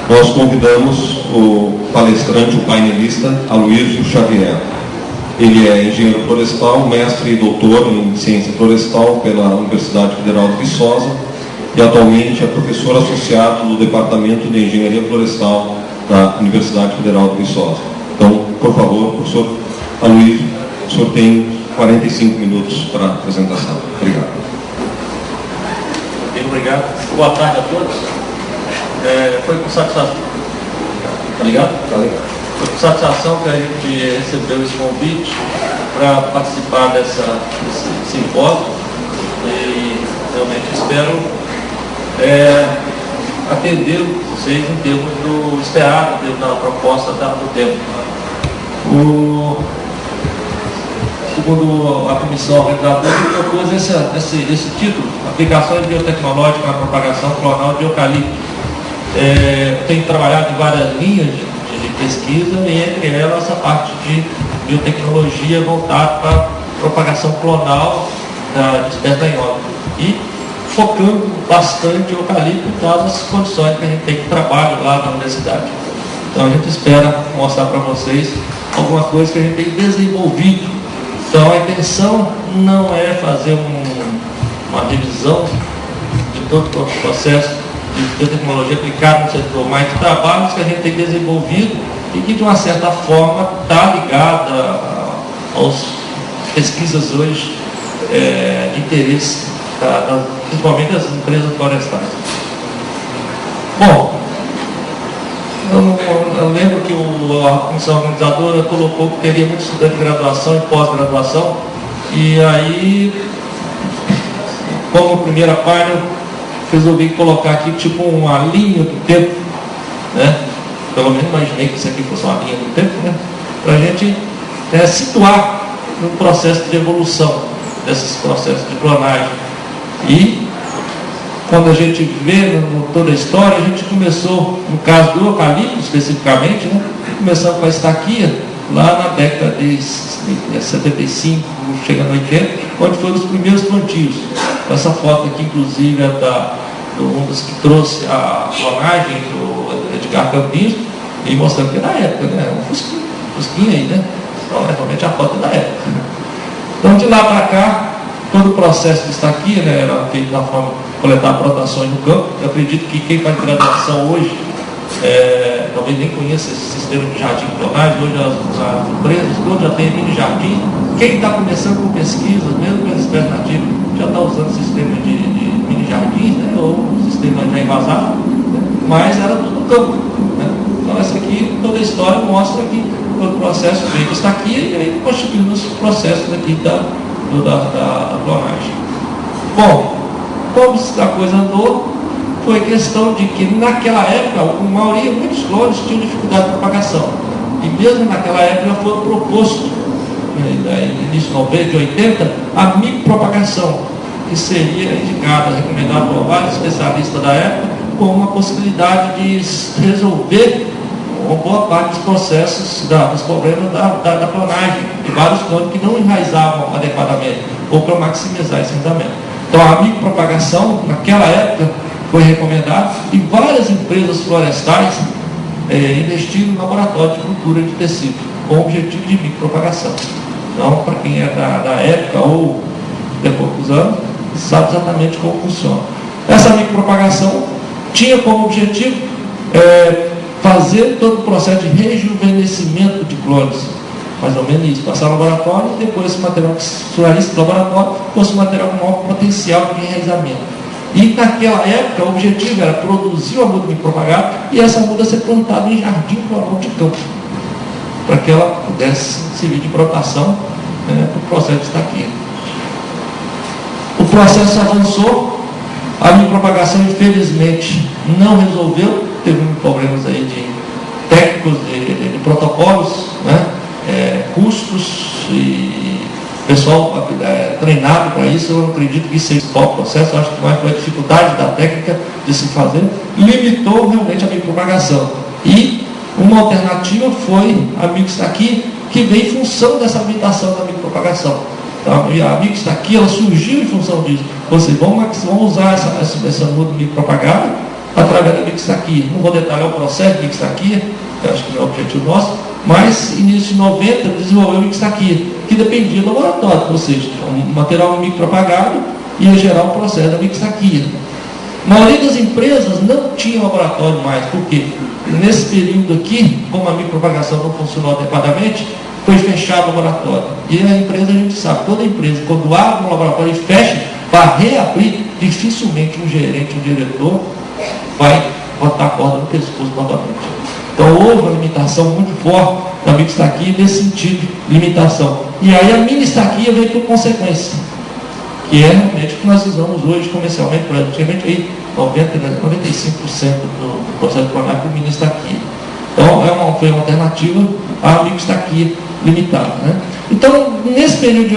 nós convidamos o palestrante, o painelista Aloysio Xavier. Ele é engenheiro florestal, mestre e doutor em ciência florestal pela Universidade Federal de Viçosa e atualmente é professor associado do Departamento de Engenharia Florestal da Universidade Federal de Viçosa. Então, por favor, professor Aloysio, o senhor tem 45 minutos para a apresentação. Obrigado. Bem, obrigado. Boa tarde a todos. Foi com satisfação. Tá ligado? Tá ligado. Foi com satisfação que a gente recebeu esse convite para participar desse simpósio e realmente espero atender vocês em termos do esperado, dentro da proposta do tempo. Segundo a comissão organizadora, propôs esse título, Aplicações Biotecnológicas na Propagação Clonal de Eucalipto. Tenho trabalhado em várias linhas de pesquisa e entre elas essa parte de biotecnologia voltada para a propagação clonal da espécie danhosa. E focando bastante o eucalipto, dadas as condições que a gente tem de trabalho lá na universidade. Então a gente espera mostrar para vocês algumas coisas que a gente tem desenvolvido. Então a intenção não é fazer uma revisão de todo o processo de biotecnologia aplicada no setor, mas de trabalhos que a gente tem desenvolvido e que de uma certa forma está ligada às pesquisas hoje de interesse, principalmente das empresas florestais. Bom, eu lembro que a comissão organizadora colocou que teria muito estudante de graduação e pós-graduação, e aí, como primeira página, eu resolvi colocar aqui tipo uma linha do tempo, né? Pelo menos imaginei que isso aqui fosse uma linha do tempo, né? Para a gente situar no processo de evolução desses processos de clonagem. E quando a gente vê toda a história, a gente começou, no caso do eucalipto especificamente, né? Começamos com a estaquia lá na década de 75, chegando a 80, onde foram os primeiros plantios. Essa foto aqui, inclusive, é um dos que trouxe a clonagem do Edgar Campins, e mostrando que na época, né? Um fusquinha aí, né? Então, realmente a foto da época. Então, de lá para cá, todo o processo de estaquia, né, era feito da forma de coletar brotações no campo. Eu acredito que quem faz graduação hoje, talvez nem conheça esse sistema de jardim de clonagem. Hoje as empresas todas já têm mini jardim. Quem está começando com pesquisa, mesmo com as espécies nativas, já está usando sistema de mini jardins, né, ou sistema já invasado, né, mas era tudo no campo, né. Então essa aqui, toda a história mostra que todo o processo veio de estaquia e aí constituindo os processos aqui da clonagem. Bom, como a coisa andou, foi questão de que naquela época, a maioria, muitos clones tinham dificuldade de propagação. E mesmo naquela época já foi proposto, no início de 90, de 80, a micropropagação, que seria indicada, recomendada por vários especialistas da época, como uma possibilidade de resolver uma boa parte dos processos, dos problemas da clonagem, de vários clones que não enraizavam adequadamente, ou para maximizar esse enraizamento. Então a micropropagação, naquela época, foi recomendada e várias empresas florestais investiram no laboratório de cultura de tecido, com o objetivo de micropropagação. Então, para quem é da época ou de poucos anos, sabe exatamente como funciona. Essa micropropagação tinha como objetivo fazer todo o processo de rejuvenescimento de clones, mais ou menos isso, passar no laboratório e depois esse material que surgisse do laboratório fosse um material com maior potencial de enraizamento. E naquela época o objetivo era produzir uma muda micropropagada e essa muda ser plantada em jardim floral de campo, para que ela pudesse servir de brotação para o processo de estaquia. O processo avançou, a micropropagação infelizmente não resolveu, teve problemas aí de técnicos, de protocolos, né? Custos e pessoal treinado para isso. Eu não acredito que isso seja o processo, eu acho que mais foi a dificuldade da técnica de se fazer, limitou realmente a micropropagação. E uma alternativa foi a microestaquia, que veio em função dessa limitação da micropropagação. Então, a microestaquia ela surgiu em função disso. Ou seja, vamos usar essa muda micropropagada, através da mixtaquia. Não vou detalhar o processo de mixtaquia, que acho que não é o objetivo nosso, mas início de 90 desenvolveu a mixtaquia, que dependia do laboratório, ou seja, um material micropropagado ia gerar o processo da mixtaquia. A maioria das empresas não tinha laboratório mais, porque nesse período aqui, como a micropropagação não funcionou adequadamente, foi fechado o laboratório. E a empresa, a gente sabe, toda empresa, quando abre um laboratório e fecha, para reabrir, dificilmente um gerente, um diretor, vai botar a corda no pescoço novamente. Então houve uma limitação muito forte da mixtaquia nesse sentido de limitação. E aí a mini-estaquia veio por consequência, que é realmente o que nós usamos hoje comercialmente, praticamente aí 95% do processo coronário por mini-estaquia. Então foi uma alternativa à mixtaquia limitada. Né? Então, nesse período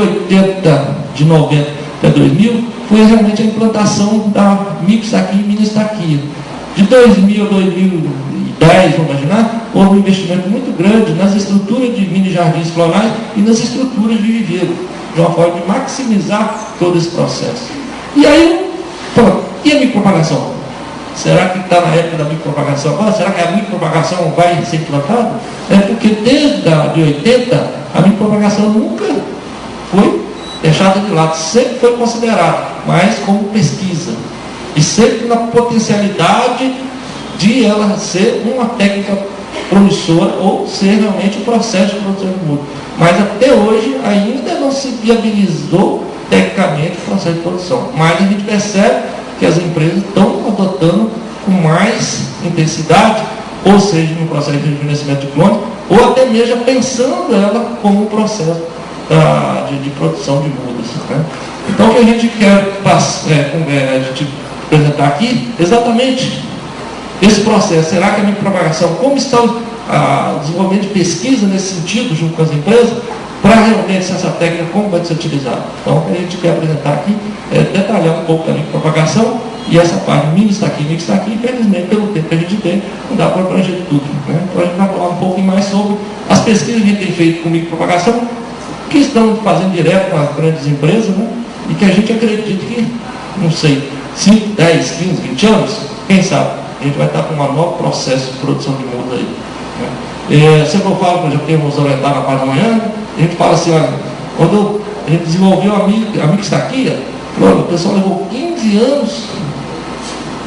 de 90 até 2000, foi realmente a implantação da mixtaquia e mini-estaquia. De 2000 a 2010, vamos imaginar, houve um investimento muito grande nas estruturas de mini-jardins florais e nas estruturas de viveiro, de uma forma de maximizar todo esse processo. E aí, e a micropropagação? Será que está na época da micropropagação agora? Será que a micropropagação vai ser implantada? É porque desde de 80, a micropropagação nunca foi deixada de lado, sempre foi considerada, mas como pesquisa. E sempre na potencialidade de ela ser uma técnica promissora ou ser realmente um processo de produção de muda. Mas até hoje ainda não se viabilizou tecnicamente o processo de produção. Mas a gente percebe que as empresas estão adotando com mais intensidade, ou seja, no processo de rejuvenescimento de clone, ou até mesmo pensando ela como um processo de produção de mudas. Né? Então o que a gente quer apresentar aqui, exatamente esse processo. Será que a micropropagação, como está o desenvolvimento de pesquisa nesse sentido, junto com as empresas, para realmente essa técnica, como vai ser utilizada? Então, o que a gente quer apresentar aqui é detalhar um pouco da micropropagação e essa parte mini-estaquia, infelizmente, pelo tempo que a gente tem, não dá para abranger tudo. Né? Então, a gente vai falar um pouco mais sobre as pesquisas que a gente tem feito com micropropagação, que estamos fazendo direto com as grandes empresas, né? E que a gente acredita que, não sei, 5, 10, 15, 20 anos, quem sabe, a gente vai estar com um novo processo de produção de muda aí. Né? Sempre eu falo, por exemplo, temos orientar na parte da manhã, a gente fala assim, olha, quando a gente desenvolveu a mixtaquia, o pessoal levou 15 anos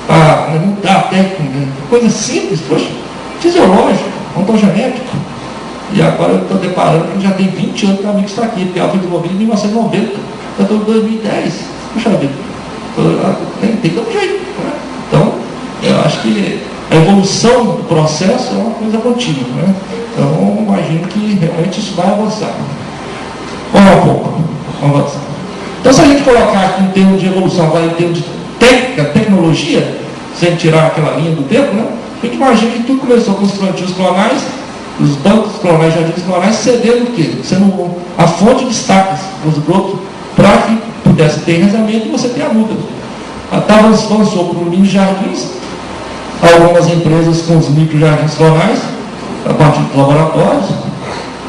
para mudar a técnica, coisa simples, poxa, fisiológico, ontogenético. E agora eu estou deparando que já tem 20 anos que a mixtaquia, porque ela foi desenvolvida em 1990, já estou em 2010. Puxa vida, nem tem tanto jeito. Né? Então, eu acho que a evolução do processo é uma coisa contínua. Né? Então, imagino que realmente isso vai avançar. Vamos um pouco, vamos avançar. Então, se a gente colocar aqui em termos de evolução, agora em termos de técnica, tecnologia, sem tirar aquela linha do tempo, né? A gente imagina que tudo começou com os plantios clonais, os bancos clonais, jardins clonais, cedendo o quê? Sendo a fonte de estacas dos brotos para que pudesse ter enraizamento e você ter a muda. Até avançou para os mini-jardins, algumas empresas com os micro-jardins clonais, a partir dos laboratórios.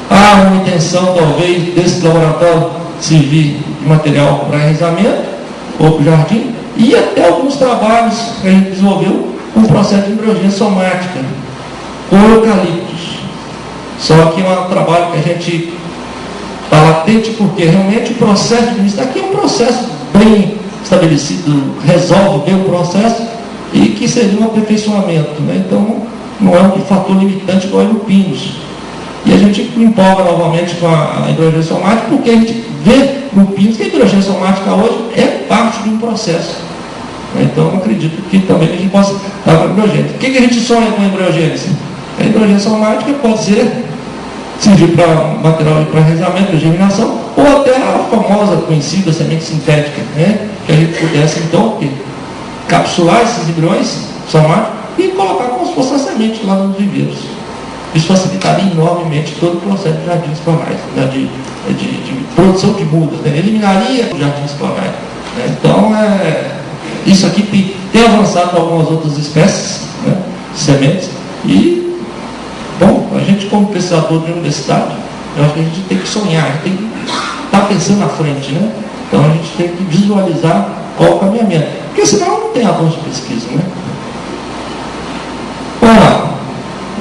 Há uma intenção, talvez, desse laboratório servir de material para enraizamento, ou para o jardim, e até alguns trabalhos que a gente desenvolveu com o processo de embriogênese somática, com eucaliptos. Só que é um trabalho que a gente está latente, porque realmente o processo de isso aqui é um processo bem estabelecido, resolve bem o processo e que seria um aperfeiçoamento. Né? Então, não é um fator limitante igual no Pinus. E a gente empolga novamente com a embriogênese somática, porque a gente vê no Pinus que a embriogênese somática hoje é parte de um processo. Então, eu acredito que também a gente possa dar para a embriogênese. O que a gente sonha com a embriogênese? A embriogênese somática pode servir para material para enraizamento, para germinação, ou até a famosa, conhecida semente sintética, né? Que a gente pudesse, então, capsular esses embriões somáticos e colocar como se fosse a semente lá nos viveiros. Isso facilitaria enormemente todo o processo de jardins clonais, né? de produção de mudas, né? Eliminaria os jardins clonais. Né? Então, isso aqui tem avançado para algumas outras espécies, né? De sementes, e bom, a gente como pesquisador de universidade, eu acho que a gente tem que sonhar, a gente tem que estar pensando na frente, né? Então a gente tem que visualizar qual o caminhamento, porque senão não tem avanço de pesquisa, né?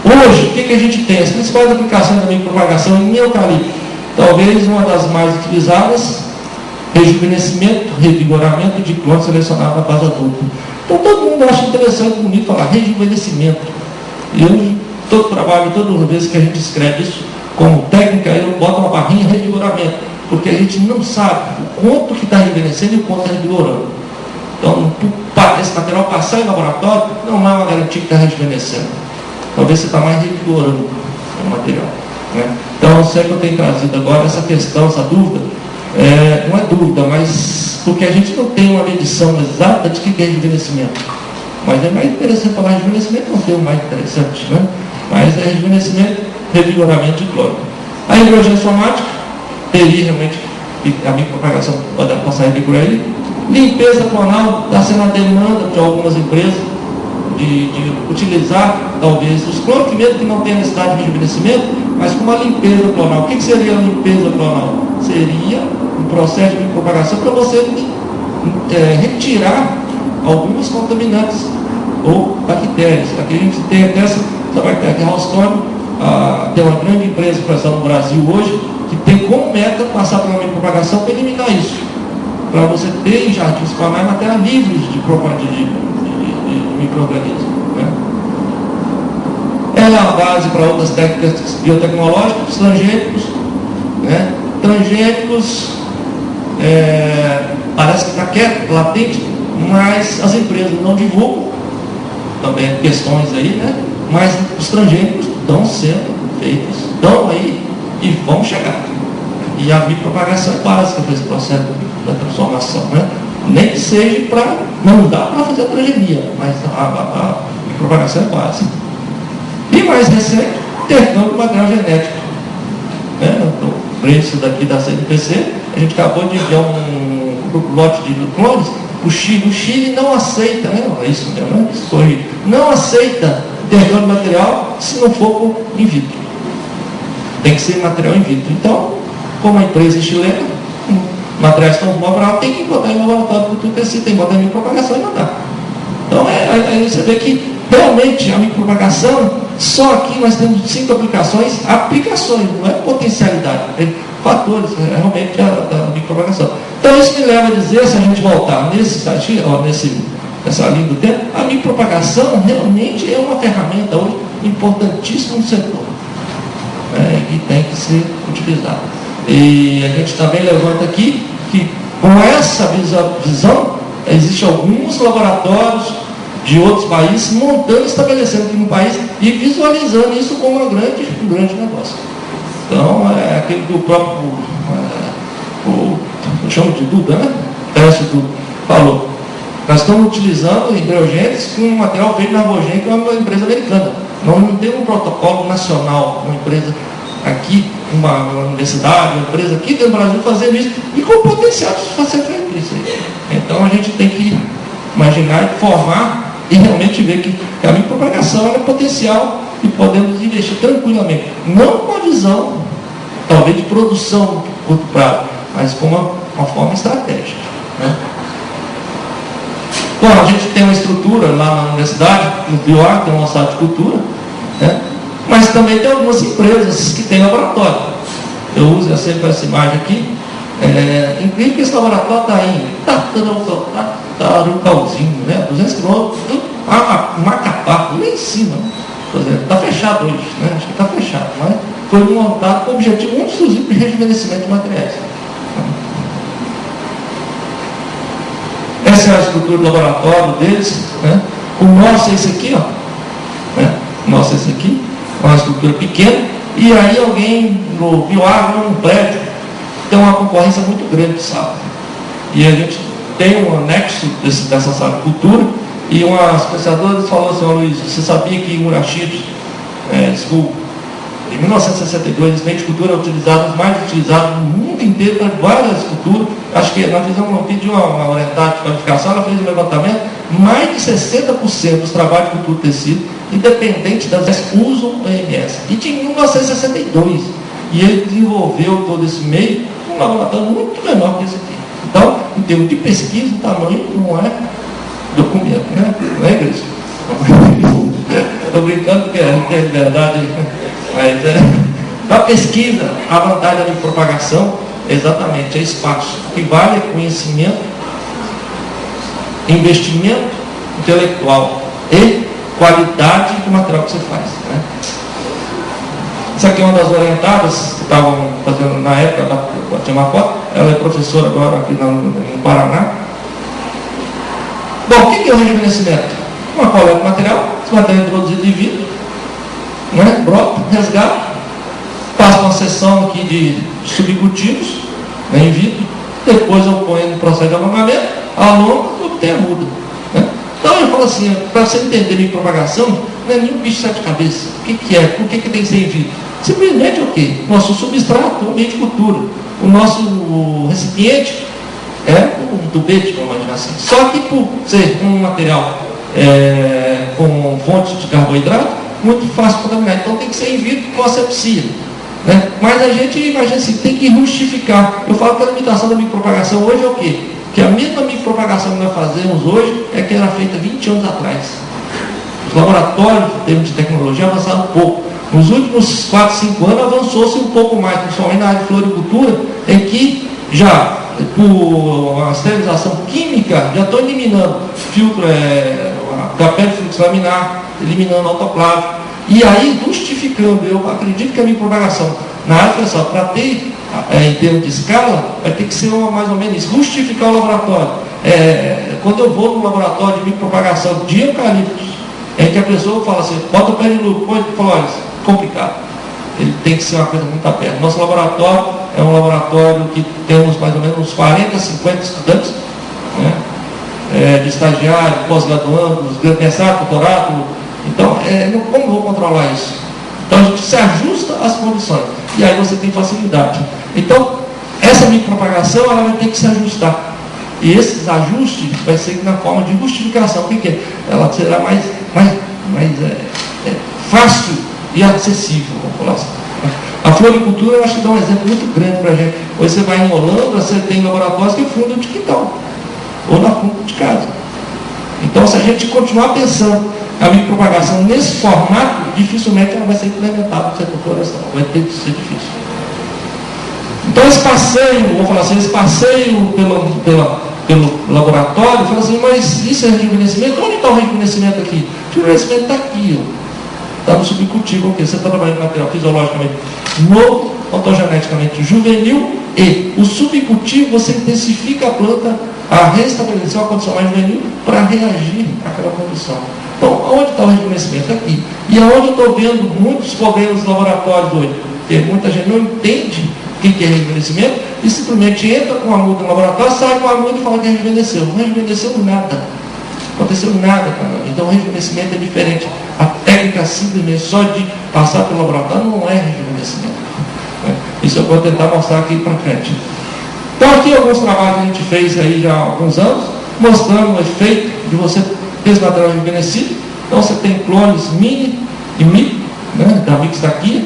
Hoje, o que a gente tem? As principais aplicações da micropropagação em eucalipto. Talvez uma das mais utilizadas, rejuvenescimento, revigoramento de clone selecionado na fase adulta. Então todo mundo acha interessante, bonito falar rejuvenescimento. Eu, todo trabalho, toda vez que a gente escreve isso como técnica, eu boto uma barrinha revigoramento, porque a gente não sabe o quanto que está rejuvenescendo e o quanto está revigorando. Então, esse material passar em laboratório não é uma garantia que está rejuvenescendo. Talvez você está mais revigorando o material. Né? Então, sempre eu tenho trazido agora essa questão, essa dúvida, não é dúvida, mas porque a gente não tem uma medição exata de que é rejuvenescimento. Mas é mais interessante falar rejuvenescimento, não tem o mais interessante, né? Mas é rejuvenescimento, revigoramento de clone. A hidrogênio somática, teria realmente, a micropropagação pode passar aqui por aí. Limpeza clonal, está sendo a demanda de algumas empresas de utilizar, talvez, os clones, mesmo que não tenha necessidade de rejuvenescimento, mas com uma limpeza clonal. O que seria a limpeza clonal? Seria um processo de micropropagação para você retirar alguns contaminantes ou bactérias. Aqui a gente tem até essa bactéria Haustorm, tem uma grande empresa no Brasil hoje, que tem como meta passar pela micropropagação para eliminar isso. Para você ter em jardins clonais matérias livres de micro-organismos. Né? Ela é a base para outras técnicas biotecnológicas, transgênicos. Né? Transgênicos, parece que está quieto, latente, mas as empresas não divulgam, também questões aí, né? Mas os transgênicos estão sendo feitos, estão aí e vão chegar. E a micropropagação é básica para esse processo da transformação, né? Nem que seja para, não dá para fazer a transgenia, mas a micropropagação é básica. E mais recente, intercâmbio de material genético. Né? Então, isso daqui da CNPC, a gente acabou de enviar um lote de clones. O Chile não aceita, né? Isso mesmo, né? Não aceita intercâmbio de material se não for in vitro. Tem que ser material in vitro. Então, como a empresa chilena, materiais estão no laboratório, tem que botar em laboratório para tudo tecido, tem que botar em micropropagação e não dá. Então, aí você vê que realmente a micropropagação, só aqui nós temos 5 aplicações, não é potencialidade, é fatores, realmente da micropropagação. Então isso me leva a dizer, se a gente voltar nessa linha do tempo, a micropropagação realmente é uma ferramenta hoje importantíssima no setor, e tem que ser utilizada. E a gente também levanta aqui que com essa visão existem alguns laboratórios de outros países montando, estabelecendo aqui no país e visualizando isso como um grande negócio. Então, é aquele que o próprio, eu chamo de Duda, né? Duda falou. Nós estamos utilizando hidrogênios com um material feito na Vogen, que é uma empresa americana. Não tem um protocolo nacional, uma empresa aqui, uma universidade, uma empresa aqui dentro do Brasil fazendo isso, e com o potencial de fazer feito isso aí. Então, a gente tem que imaginar e formar e realmente ver que a micropropagação é potencial e podemos investir tranquilamente. Não com a visão, talvez, de produção de curto prazo, mas com uma forma estratégica. Né? Bom, a gente tem uma estrutura lá na universidade, no BioAr, tem uma sala de cultura, né? Mas também tem algumas empresas que têm laboratório. Eu uso sempre essa imagem aqui. Incrível que esse laboratório está em Tarucauzinho, né? 200 quilômetros, Macapá, lá em cima. Está fechado hoje, né? Acho que está fechado, mas foi montado com o objetivo muito exclusivo de rejuvenescimento de materiais. Essa é a estrutura do laboratório deles, né? O nosso é esse aqui, ó. Né? O nosso é esse aqui, uma estrutura pequena, e aí alguém no BioAr, num prédio, tem uma concorrência muito grande, sabe? E a gente tem um anexo dessa sala de cultura, e uma pesquisadora falou assim: Luiz, você sabia que em Murachitos, em 1962, esse meio de cultura é mais utilizado no mundo inteiro para várias culturas. Acho que nós pedimos uma orientada de qualificação, ela fez um levantamento, mais de 60% dos trabalhos de cultura de tecido, independente das usam o EMS. E de 1962. E ele desenvolveu todo esse meio com um laboratório muito menor que esse aqui. Então, em termos de pesquisa, o tamanho não é documento, né? Não é, Igreja? Estou brincando porque é verdade, mas na pesquisa, a vantagem da micropropagação é exatamente espaço, que vale conhecimento, investimento intelectual e qualidade do material que você faz. Né? Essa aqui é uma das orientadas que estavam fazendo na época da Timacó, ela é professora agora aqui no Paraná. Bom, o que é o rejuvenescimento? Uma coleta de material, esse material é introduzido em vidro, né? Brota, resgata, passa uma seção aqui de subcultivos, né, em vidro, depois eu ponho no processo de alongamento, alonga e obtém a muda. Né? Então eu falo assim, para você entender micropropagação, não é nenhum bicho de sete cabeças. O que é? Por que tem que ser em vidro? Simplesmente o quê? Nosso substrato, o ambiente de cultura. O nosso recipiente é um tubete, vamos imaginar assim. Só que por ser um material com fontes de carboidrato, muito fácil contaminar. Então tem que ser em vidro com asepsia. Né? Mas a gente imagina assim, tem que justificar. Eu falo que a limitação da micropropagação hoje é o quê? Que a mesma micropropagação que nós fazemos hoje é que era feita 20 anos atrás. Os laboratórios, em termos de tecnologia, avançaram um pouco. Nos últimos 4, 5 anos avançou-se um pouco mais, principalmente na área de floricultura, em que já, por a esterilização química, já estão eliminando filtro, capé de fluxo laminar, eliminando autoclave. E aí, justificando, eu acredito que a micropropagação, na área pessoal, para ter, em termos de escala, vai ter que ser mais ou menos isso, justificar o laboratório. Quando eu vou no laboratório de micropropagação de eucaliptos, é que a pessoa fala assim, bota o pé de lupa, põe, fala, olha, complicado. Ele tem que ser uma coisa muito aberta. Nosso laboratório é um laboratório que temos mais ou menos uns 40, 50 estudantes, né? De estagiário, pós-graduando, mestrado, doutorado. Então, como eu vou controlar isso? Então, a gente se ajusta às condições. E aí você tem facilidade. Então, essa micropropagação, ela vai ter que se ajustar. E esses ajustes vai ser na forma de justificação. O que é? Ela será mais fácil e acessível, vamos falar assim. A floricultura, eu acho que dá um exemplo muito grande para a gente. Hoje você vai em Holanda, você tem laboratórios que fundam de quintal, ou na fundo de casa. Então, se a gente continuar pensando a micropropagação nesse formato, dificilmente ela vai ser implementada no setor florestal. Vai ter que ser difícil. Então, esse passeio, vou falar assim, esse passeio pelo laboratório, fala assim, mas isso é rejuvenescimento? Onde está o rejuvenescimento aqui? O rejuvenescimento está aqui, ó. Está no subcultivo, ok? Você está trabalhando com material fisiologicamente novo, ontogeneticamente juvenil, e o subcultivo você intensifica a planta a restabelecer uma condição mais juvenil para reagir àquela condição. Então, onde está o rejuvenescimento? Aqui. E aonde eu estou vendo muitos problemas nos laboratórios hoje? Porque muita gente não entende o que é rejuvenescimento e simplesmente entra com a muda no laboratório, sai com a muda e fala que rejuvenesceu. Não rejuvenesceu nada. Não aconteceu nada, cara. Então o rejuvenescimento é diferente. A técnica simplesmente só de passar pelo laboratório não é rejuvenescimento. Isso eu vou tentar mostrar aqui para frente. Então aqui alguns trabalhos que a gente fez aí já há alguns anos, mostrando o efeito de você ter esse material rejuvenescido. Então você tem clones mini e micro, né, da mixtaquia.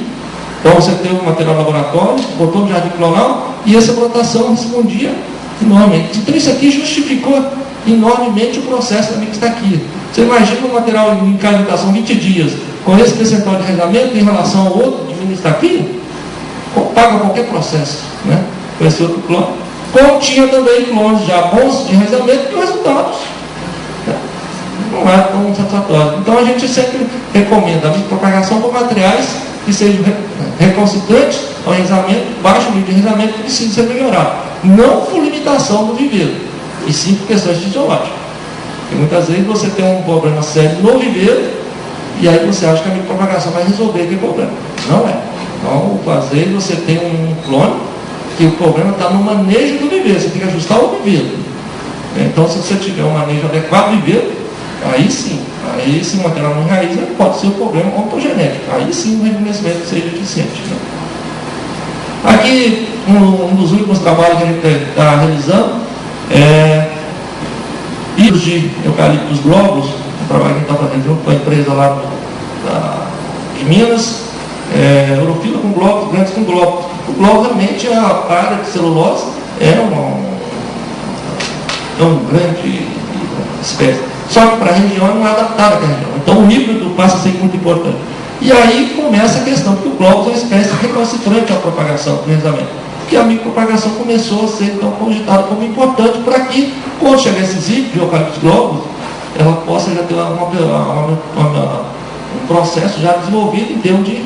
Então você tem um material laboratório, botou no jardim clonal e essa plantação respondia enormemente. Então isso aqui justificou enormemente o processo da mixtaquia. Você imagina um material em cavitação 20 dias, com esse percentual de enraizamento em relação ao outro de mixtaquia, paga qualquer processo, né? Com esse outro clone. Como tinha também clones já bons de enraizamento que resultados não é tão satisfatório. Então a gente sempre recomenda a micropropagação por materiais que sejam recalcitrantes ao enraizamento, baixo nível de enraizamento que precisa ser melhorado. Não por limitação do viveiro, e sim por questões fisiológicas. Porque muitas vezes você tem um problema sério no viveiro, e aí você acha que a micropropagação vai resolver aquele problema. Não é. Então, às vezes você tem um clone que o problema está no manejo do viveiro, você tem que ajustar o viveiro. Então, se você tiver um manejo adequado do viveiro, aí sim, aí se o material não enraiza, pode ser o problema ontogenético. Aí sim o rejuvenescimento seja eficiente. Né? Aqui, um dos últimos trabalhos que a gente está realizando é híbridos de eucaliptos globos, um trabalho que a gente está fazendo junto com a empresa lá de Minas, urofila com globos, grandes com globos. O globo realmente é a palha de celulose, é uma grande espécie. Só que para a região não é adaptada à região. Então o híbrido passa a ser muito importante. E aí começa a questão, porque o glóbulo é uma espécie recalcitrante à propagação, precisamente. Porque a micropropagação começou a ser então cogitada como importante para que, quando chegar esses híbridos de eucaliptos glóbulos, ela possa já ter um processo já desenvolvido em termos de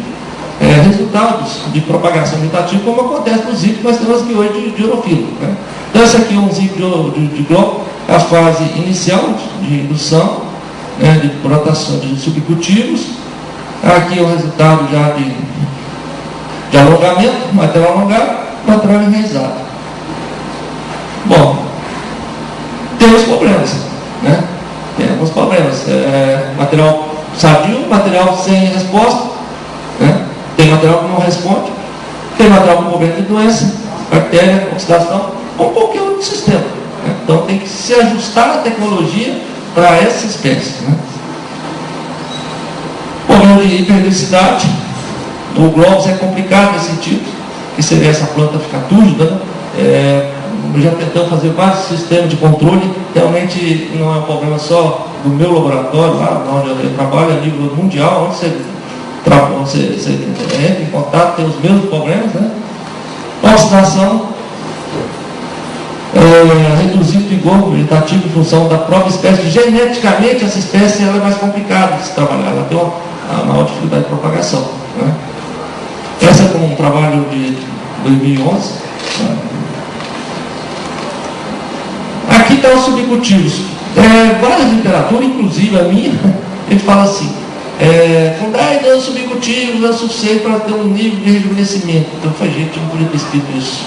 resultados de propagação vegetativa, como acontece nos híbridos que nós temos aqui hoje de urofilo. Né? Então, esse aqui é um híbrido de glóbulo, a fase inicial de indução, né, de plantação de subcultivos. Aqui é o resultado já de alongamento, material alongado, material enraizado. Bom, temos problemas, né? Temos problemas. Material sadio, material sem resposta, né? Tem material que não responde, tem material com problema de doença, bactéria, oxidação, como qualquer outro sistema. Né? Então tem que se ajustar a tecnologia para essa espécie. Né? Problema de hiperdensidade, o glóbulo é complicado nesse sentido, que seria essa planta ficar túrgida, né? Já tentamos fazer vários sistemas de controle, realmente não é um problema só do meu laboratório, lá onde eu trabalho, a nível mundial, onde você entra em contato, tem os mesmos problemas, né? Oxidação, reduzir o vigor vegetativo em função da própria espécie. Geneticamente, essa espécie ela é mais complicada de se trabalhar, ela tem uma maior dificuldade de propagação. Né? Essa é um trabalho de 2011. Né? Aqui estão os subcultivos. Várias literaturas, inclusive a minha, ele fala assim, com 10 anos subcultivos é o suficiente para ter um nível de rejuvenescimento. Então eu falei, gente, eu não podia ter escrito isso.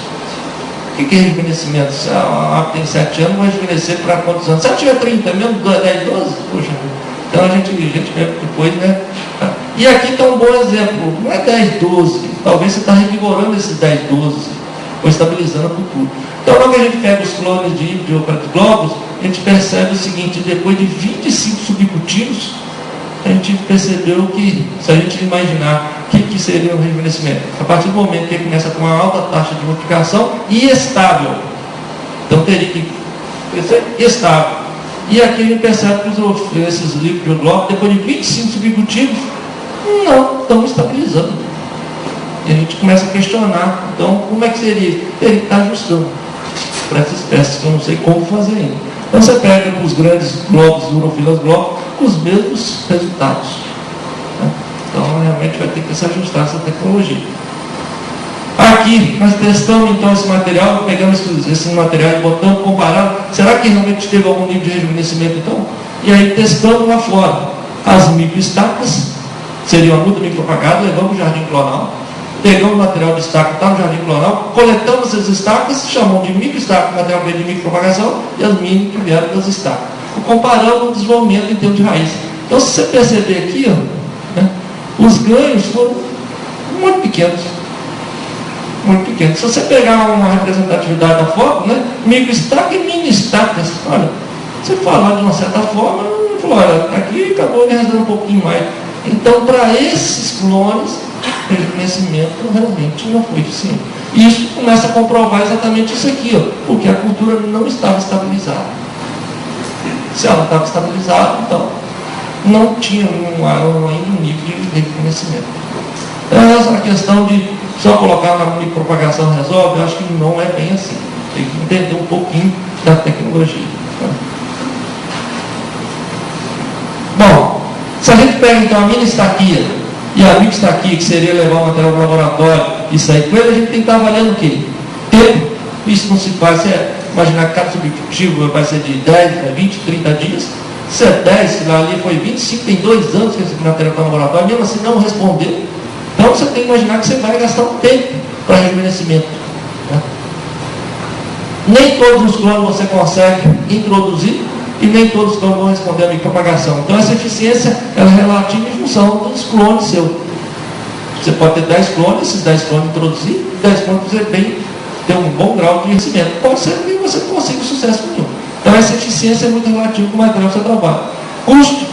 O que é rejuvenescimento? Se a árvore tem 7 anos, vai rejuvenescer para quantos anos? Se ela tiver 30 mesmo, 10, 12? Poxa, então a gente vê depois, né? E aqui está um bom exemplo, não é 10, 12, talvez você está revigorando esses 10, 12, ou estabilizando a cultura. Então, logo que a gente pega os clones de eucalipto glóbulos, a gente percebe o seguinte, depois de 25 subcultivos, a gente percebeu que, se a gente imaginar o que seria um rejuvenescimento, a partir do momento que ele começa com uma alta taxa de multiplicação e estável, então teria que ser estável. E aqui a gente percebe que esses líquidos de glóbulos, depois de 25 subcultivos, não estão estabilizando. E a gente começa a questionar, então, como é que seria? Ele está ajustando para essas espécies, que eu não sei como fazer ainda. Então, você pega os grandes glóbulos, urofilas glóbulos, com os mesmos resultados. Né? Então, realmente vai ter que se ajustar essa tecnologia. Aqui, nós testamos, então, esse material, pegamos esse material e botamos, comparamos. Será que realmente teve algum nível de rejuvenescimento, então? E aí, testamos lá fora. As microestacas, seria uma muda micropropagada, levamos o jardim clonal. Pegamos o material de estaca, está no jardim clonal, coletamos essas estacas, chamamos de microestaca, material veio de micropropagação, e as mini que vieram das estacas. Comparamos o desenvolvimento em termos de raiz. Então, se você perceber aqui, ó, né, os ganhos foram muito pequenos. Muito pequenos. Se você pegar uma representatividade da foto, né, microestaca e mini estacas, olha, você falar de uma certa forma, olha, aqui acabou me resolvendo um pouquinho mais. Então, para esses clones, o rejuvenescimento realmente não foi eficiente. E isso começa a comprovar exatamente isso aqui, ó, porque a cultura não estava estabilizada. Se ela estava estabilizada, então não tinha ainda um nível de rejuvenescimento. Essa questão de só colocar na micropropagação resolve, eu acho que não é bem assim. Tem que entender um pouquinho da tecnologia. Bom, se a gente pega então a mini estaquia e a microestaquia, que seria levar o material para o laboratório e sair com ele, a gente tem que estar avaliando o quê? Tempo. Isso não se faz, imaginar que cada subcultivo vai ser de 10, 20, 30 dias. Se é 10, se lá ali foi 25, tem 2 anos que esse material está no laboratório, mesmo assim não respondeu. Então você tem que imaginar que você vai gastar um tempo para rejuvenescimento. Né? Nem todos os clones você consegue introduzir e nem todos os clones vão responder a micropropagação. Então essa eficiência ela é relativa em função dos clones seus. Você pode ter 10 clones, esses 10 clones introduzir, 10 clones você ter um bom grau de enriquecimento. Pode ser que você não consiga sucesso nenhum. Então essa eficiência é muito relativa com o material que você trabalha. Custo.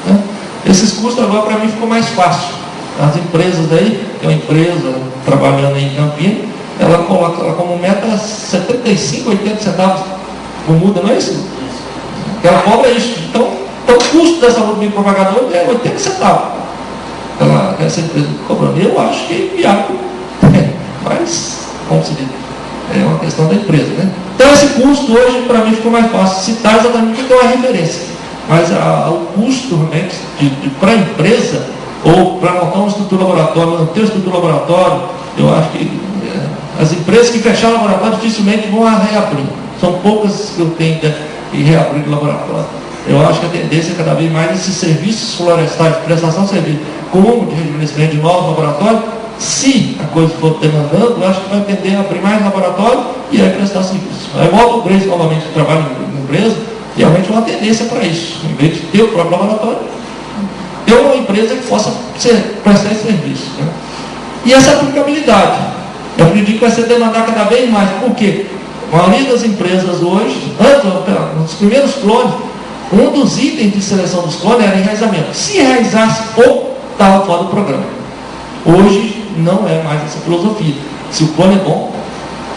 Né? Esses custos agora para mim ficou mais fácil. As empresas aí, tem uma empresa trabalhando aí em Campinas, ela coloca como meta 75, 80 centavos por muda, não é isso? ela cobra isso. Então o custo dessa micropropagadora é 80 centavos. Essa empresa cobrando. Eu acho que é viável. Mas, como se diz, é uma questão da empresa, né? Então esse custo hoje, para mim, ficou mais fácil citar exatamente porque é uma referência. Mas o custo realmente para a empresa, ou para montar uma estrutura laboratório, manter uma estrutura laboratório, eu acho que as empresas que fecharam o laboratório dificilmente vão reabrir. São poucas que eu tenho que reabrir o laboratório. Eu acho que a tendência é cada vez mais esses serviços florestais, prestação de serviço, como de rejuvenescimento de novos laboratórios, se a coisa for demandando, eu acho que vai tender a abrir mais laboratório e aí prestar serviço. Aí volta o Grace novamente que trabalha em empresa, realmente é uma tendência para isso. Em vez de ter o próprio laboratório, ter uma empresa que possa prestar esse serviço. Né? E essa aplicabilidade, eu acredito que vai ser demandada cada vez mais. Por quê? A maioria das empresas hoje, nos primeiros clones, um dos itens de seleção dos clones era enraizamento. Se enraizasse pouco, estava fora do programa. Hoje não é mais essa filosofia. Se o clone é bom,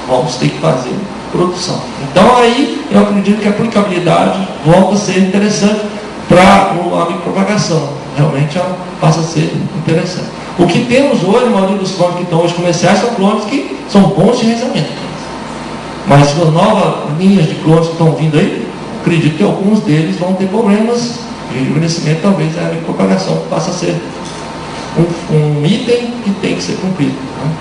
vamos ter que fazer produção. Então aí eu acredito que a aplicabilidade volta a ser interessante para a micropropagação. Realmente ela passa a ser interessante. O que temos hoje, a maioria dos clones que estão hoje comerciais, são clones que são bons de enraizamento. Mas as novas linhas de clones que estão vindo aí, acredito que alguns deles vão ter problemas de rejuvenescimento, talvez a micropropagação passa a ser um item que tem que ser cumprido. Né?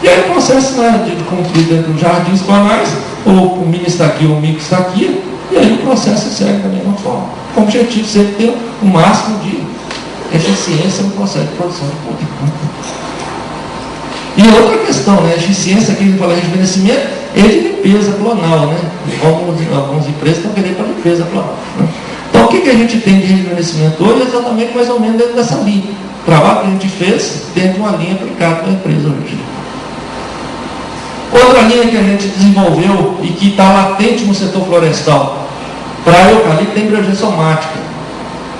E aí o processo, né, de cumprir dentro dos jardins clonais, ou o mini está aqui ou o micro está aqui, e aí o processo segue da mesma forma. Com o objetivo sempre ter o máximo de eficiência no processo de produção de público. E outra questão, né, a eficiência, aqui a gente fala de rejuvenescimento, é de limpeza clonal, né? Algumas empresas estão querendo para limpeza clonal. Né? Então o que a gente tem de rejuvenescimento hoje é exatamente mais ou menos dentro dessa linha. O trabalho que a gente fez dentro de uma linha aplicada para a empresa hoje. Outra linha que a gente desenvolveu e que está latente no setor florestal, para eucalipto é embriologia somática.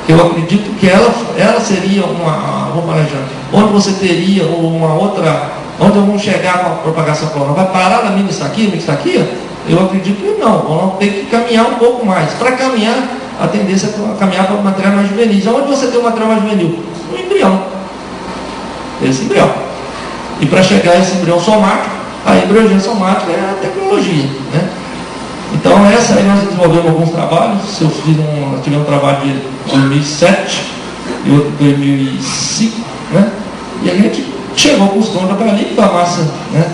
Eu acredito que ela seria vamos manejar, onde você teria uma outra, onde vamos chegar com a propagação clonal. Vai parar na mini estaquia? Eu acredito que não. Vamos ter que caminhar um pouco mais. Para caminhar, a tendência é caminhar para o material mais juvenil. Onde você tem o material mais juvenil? No embrião. Esse embrião. E para chegar a esse embrião somático, a embriologia somática é a tecnologia. Né? Então, essa aí nós desenvolvemos alguns trabalhos. Nós tivemos um trabalho de 2007 e outro de 2005. Né? E a gente chegou com os clones para ali, com a massa. Né?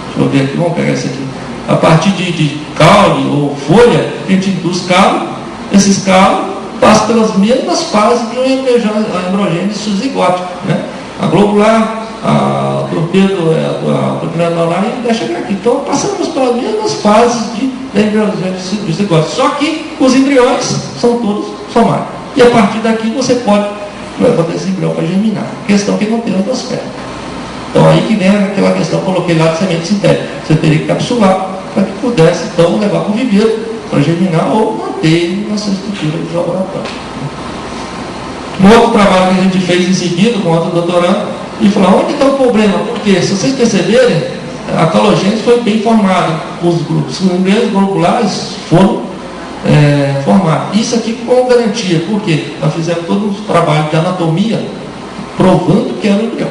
Deixa eu ver aqui, vamos pegar esse aqui. A partir de caule ou folha, a gente induz calo. Esses calos passam pelas mesmas fases de uma embriogênese zigótica. Né? A globular, a torpedo, a torpedo e deixa aqui. Então, passamos pelas mesmas fases da embriogênese zigótica. Só que os embriões são todos somáticos. E a partir daqui você pode levar esse embrião para germinar. Questão que não tem endosfera. Então, aí que vem aquela questão que eu coloquei lá de semente sintética. Você teria que capsular para que pudesse, então, levar para o viveiro para germinar ou manter na sua estrutura de laboratório. Um outro trabalho que a gente fez em seguida com outro doutorando, e falou, onde está o problema? Porque, se vocês perceberem, a calogênese foi bem formada, os embriões globulares foram formados. Isso aqui com garantia, porque nós fizemos todo um trabalho de anatomia provando que era um embrião.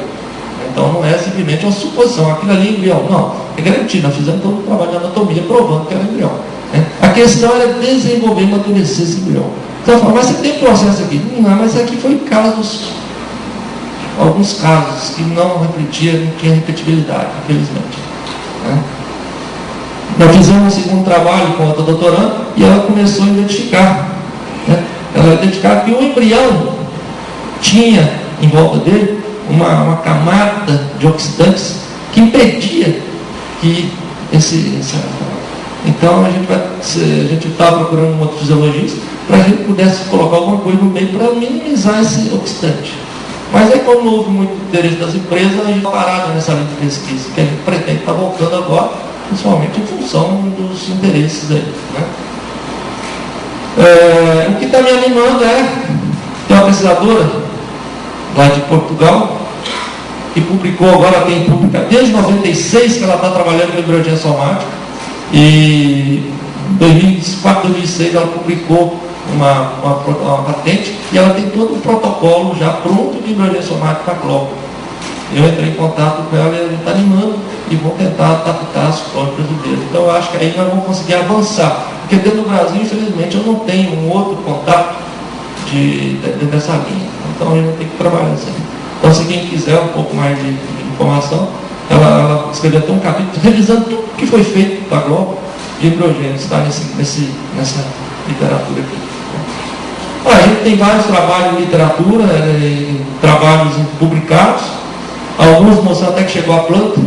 Então não é simplesmente uma suposição, aquilo ali é embrião. Não, é garantido, nós fizemos todo um trabalho de anatomia provando que era embrião. A questão era desenvolver e amadurecer esse embrião. Então, mas você tem processo aqui? Não, mas aqui foi alguns casos que não refletiam, não tinha repetibilidade, infelizmente. Né? Nós fizemos um segundo trabalho com outra doutoranda e ela começou a identificar. Né? Ela identificava que o embrião tinha em volta dele uma camada de oxidantes que impedia que então a gente estava procurando um outro fisiologista para a gente pudesse colocar alguma coisa no meio para minimizar esse oxidante. Mas aí, como não houve muito interesse das empresas, a gente parado nessa linha de pesquisa, que a gente pretende estar voltando agora, principalmente em função dos interesses aí. Né? O que está me animando tem uma pesquisadora lá de Portugal, que publicou, agora tem publicado, desde 96 que ela está trabalhando com embriologia somática, e Em 2004, 2006, ela publicou uma patente e ela tem todo um protocolo já pronto de hidrogênio somático para globo. Eu entrei em contato com ela e ela está animando e vou tentar adaptar as clones brasileiras. Então eu acho que aí nós vamos conseguir avançar. Porque dentro do Brasil, infelizmente, eu não tenho um outro contato dessa linha. Então a gente tem que trabalhar isso aí. Então se quem quiser um pouco mais de informação, ela escreveu até um capítulo revisando tudo que foi feito para a Globo de hidrogênio, está nessa literatura aqui. A gente tem vários trabalhos de literatura, trabalhos publicados, alguns mostrando até que chegou a planta,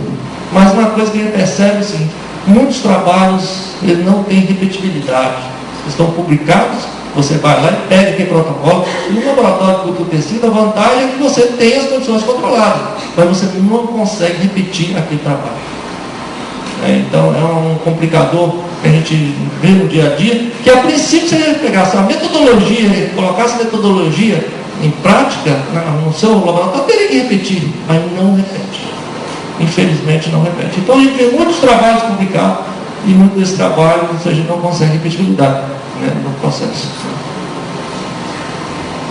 mas uma coisa que a gente percebe é o seguinte: muitos trabalhos eles não têm repetibilidade, estão publicados, você vai lá e pega aquele protocolo, e no laboratório de cultura tecido, a vantagem é que você tem as condições controladas, mas você não consegue repetir aquele trabalho. Então é um complicador que a gente vê no dia a dia, que a princípio, se a gente pegasse a metodologia, colocasse a metodologia em prática no seu laboratório, teria que repetir, mas não repete. Infelizmente não repete. Então a gente vê muitos trabalhos publicados e muitos desses trabalhos a gente não consegue repetibilidade, né, no processo.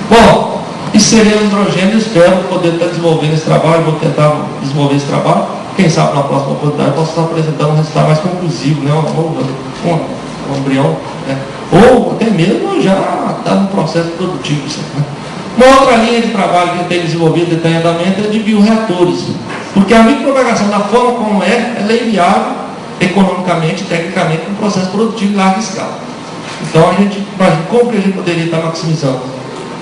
Bom, isso seria o hidrogênio. Espero poder estar desenvolvendo esse trabalho, vou tentar desenvolver esse trabalho. Quem sabe na próxima oportunidade posso estar apresentando um resultado mais conclusivo, né? Um embrião, né? Ou até mesmo já está no processo produtivo. Né? Uma outra linha de trabalho que tem desenvolvido detalhadamente é de bioreatores, porque a micropropagação, da forma como ela é inviável economicamente, tecnicamente, um processo produtivo em larga escala. Então a gente imagina como que a gente poderia estar maximizando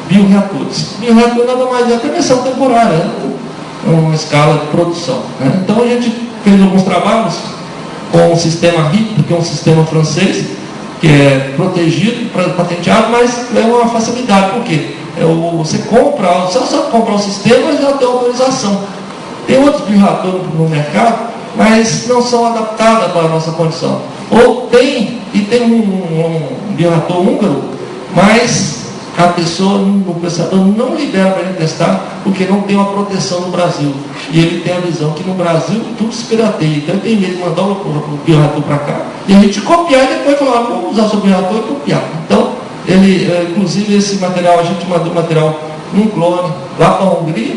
bioreatores. Bioreator nada mais é a permissão temporária, né? Uma escala de produção. Né? Então a gente fez alguns trabalhos com o sistema RIP, que é um sistema francês, que é protegido, patenteado, mas é uma facilidade, porque você compra, se você comprar o sistema, já tem autorização. Tem outros bioreatores no mercado, mas não são adaptados para a nossa condição. Ou tem um bioreator húngaro, mas a pessoa, o prestador não libera para ele testar, porque não tem uma proteção no Brasil. E ele tem a visão que no Brasil tudo se pirateia. Então ele tem medo de mandar o bioreator para cá, e a gente copiar e depois falar, vamos usar seu bioreator e copiar. Então, inclusive esse material, a gente mandou material num clone lá para a Hungria,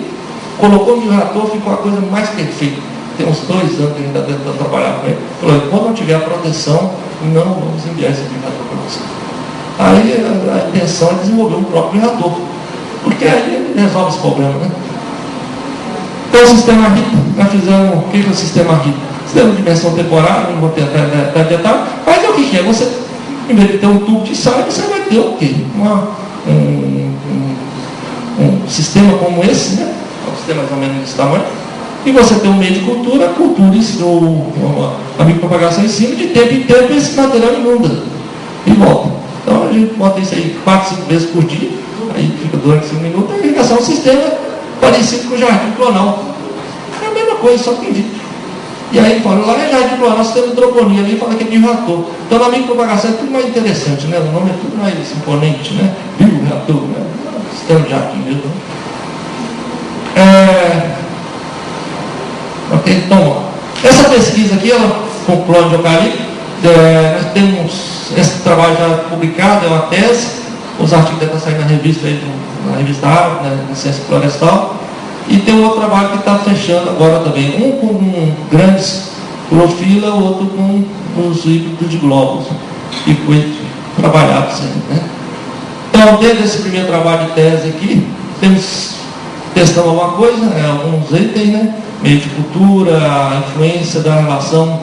colocou no bioreator, ficou a coisa mais perfeita. Tem uns 2 anos que a gente está tentando trabalhar com ele. Falou, quando não tiver a proteção, não vamos enviar esse bioreator para você. Aí a intenção é desenvolver um próprio bioreator, porque aí resolve esse problema, né? Então o sistema RIP, nós fizemos, o que é o sistema RIP? Sistema de dimensão temporária, não vou tentar detalhe, mas é o que é? Você, em vez de ter um tubo de ensaio, você vai ter o quê? Um sistema como esse, né? Um sistema mais ou menos desse tamanho, e você tem um meio de cultura, a micropropagação em cima, de tempo em tempo esse material inunda e volta. Então a gente bota isso aí 4, 5 vezes por dia, aí fica durante 5 minutos, a irrigação é um sistema parecido com o jardim clonal. É a mesma coisa, só que tem vídeo. E aí fala, lá é jardim clonal, sistema de hidroponia, ali fala que é bioreator. Então na micropropagação é tudo mais interessante, né? O nome é tudo mais imponente, né? Bioreator, né? Sistema de jardim mesmo. Ok, então, essa pesquisa aqui, ela, com o clone de eucalipto, nós temos esse trabalho já publicado, é uma tese, os artigos devem estar saindo na revista Árvore, na Ciência Florestal, e tem um outro trabalho que está fechando agora também, um com grandes clorofila, o outro com os híbridos de glóbulos, que foi trabalhado sempre, né? Então, dentro desse primeiro trabalho de tese aqui, testando alguma coisa, alguns itens, né? Meio de cultura, a influência da relação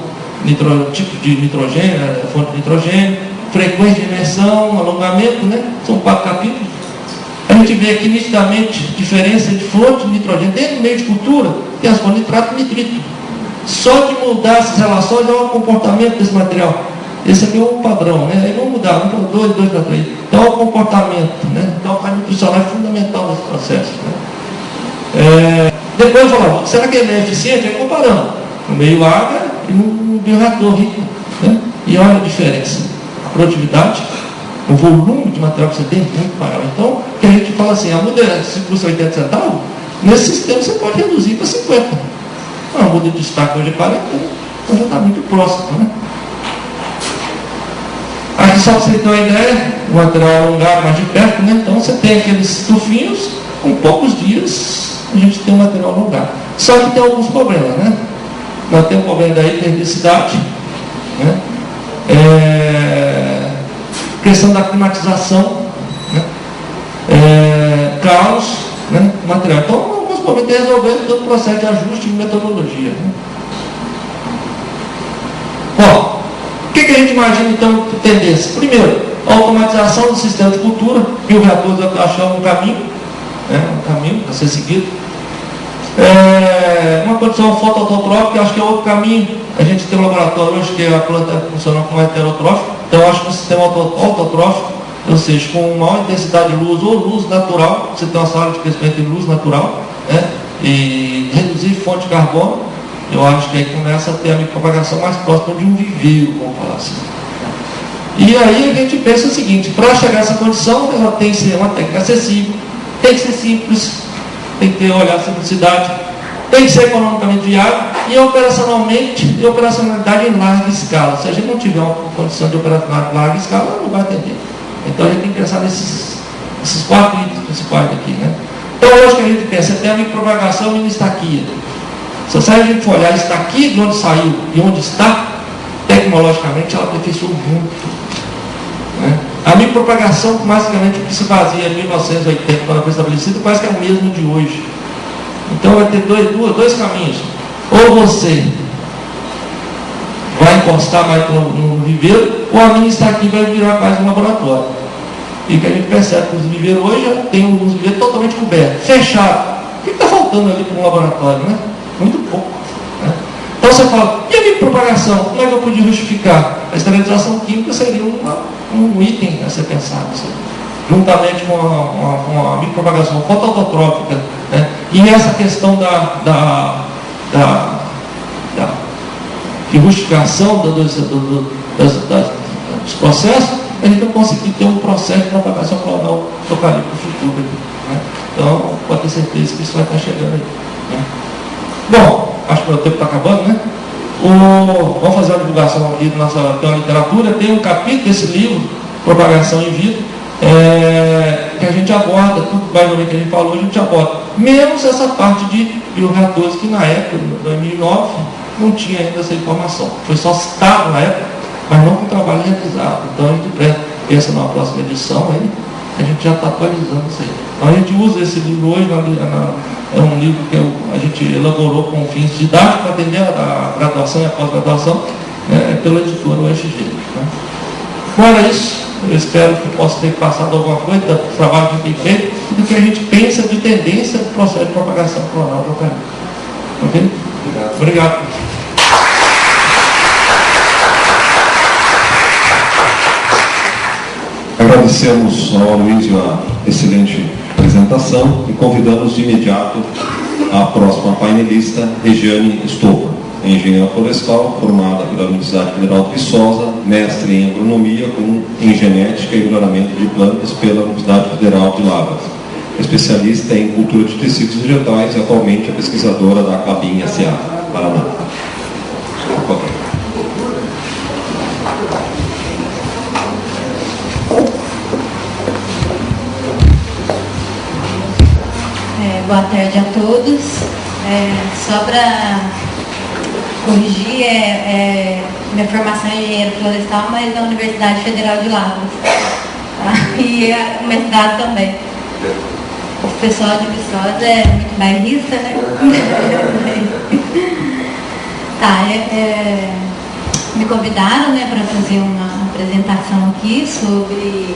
tipo de nitrogênio, fonte de nitrogênio, frequência de imersão, alongamento, né? São 4 capítulos. A gente vê aqui nitidamente diferença de fonte de nitrogênio. Dentro do meio de cultura, tem as fontes de nitrato e nitrito. Só de mudar essas relações é o comportamento desse material. Esse aqui é o padrão, né? Aí vamos mudar, 1 para 2, 2 para 3. Então é o comportamento, né? Então a nutricional é fundamental nesse processo, né? Depois falamos, será que ele é eficiente? Aí comparando no meio água e no bioreator rico, né? E olha a diferença, a produtividade, o volume de material que você tem é muito maior. Então, que a gente fala assim, a muda se custa 80 centavos, nesse sistema você pode reduzir para 50. A muda de destaque hoje é 40, então já está muito próximo, né? Aqui, só para você ter uma ideia, o material alongado mais de perto, né? Então você tem aqueles tufinhos, com poucos dias a gente tem um material alongado. Só que tem alguns problemas, né? Nós temos um problema da hiperdensidade, né? Questão da climatização, né? Caos, né? Material. Então, alguns problemas tem que resolver todo o processo de ajuste de metodologia, né? Bom, o que a gente imagina então de tendência? Primeiro, a automatização do sistema de cultura, bioreatores eu acho um caminho, né? Um caminho a ser seguido. Uma condição fotoautotrófica, acho que é outro caminho. A gente tem um laboratório hoje que a planta funciona com heterotrófico, então acho que um sistema autotrófico, ou seja, com maior intensidade de luz ou luz natural, você tem uma sala de crescimento de luz natural, né? E reduzir fonte de carbono, eu acho que aí começa a ter a micropropagação mais próxima de um viveiro, vamos falar assim. E aí a gente pensa o seguinte: para chegar a essa condição, ela tem que ser uma técnica acessível, tem que ser simples, tem que ter olhar a simplicidade, tem que ser economicamente viável e operacionalidade em larga escala. Se a gente não tiver uma condição de operacionalidade em larga escala, não vai atender. Então a gente tem que pensar nesses 4 itens principais aqui, né? Então hoje que a gente pensa até a micropropagação e a estaquia. Se a gente for olhar a estaquia de onde saiu e onde está, tecnologicamente ela aperfeiçoou muito, né? A micropropagação, basicamente, que se fazia em 1980, quando foi estabelecida, quase que é o mesmo de hoje. Então vai ter dois caminhos. Ou você vai encostar mais no viveiro, ou a minha estaquia vai virar quase um laboratório. E que a gente percebe que os viveiros hoje já tem uns viveiros totalmente cobertos, fechados. O que está faltando ali para um laboratório, né? Muito pouco, né? Então você fala, e a micropropagação? Como é que eu podia justificar? A esterilização química seria um item a ser pensado, assim, juntamente com uma micropropagação fotoautotrófica, né? E essa questão da justificação dos processos, a gente não conseguir ter um processo de propagação clonal do eucalipto futuro, né? Então, pode ter certeza que isso vai estar chegando aí, né? Bom, acho que o meu tempo está acabando, né? Vamos fazer uma divulgação aqui da nossa literatura. Tem um capítulo desse livro, Propagação in vitro, que a gente aborda, tudo mais ou menos que a gente falou, a gente aborda. Menos essa parte de bioreatores, que na época, em 2009, não tinha ainda essa informação. Foi só citado na época, mas não com o trabalho realizado. Então a gente pensa na próxima edição, aí, a gente já está atualizando isso aí. Então a gente usa esse livro hoje, é um livro que a gente elaborou com fins didáticos para atender a graduação e a pós-graduação, né, pela editora UFG. Né? Bom, era isso. Eu espero que possa ter passado alguma coisa do trabalho que tem feito e do que a gente pensa de tendência do processo de propagação clonal do eucalipto. Ok? Obrigado. Agradecemos ao Aloysio a excelente apresentação e convidamos de imediato a próxima painelista, Regiane Stoffer, engenheira florestal, formada pela Universidade Federal de Viçosa, mestre em agronomia em genética e melhoramento de plantas pela Universidade Federal de Lavras, especialista em cultura de tecidos vegetais e atualmente é pesquisadora da Clabin S.A. Paraná. Boa tarde a todos. Só para corrigir, minha formação é engenheiro florestal, mas na Universidade Federal de Lavras. Tá? E o mestrado também. O pessoal de Viçosa é muito bairrista, né? Tá, me convidaram, né, para fazer uma apresentação aqui sobre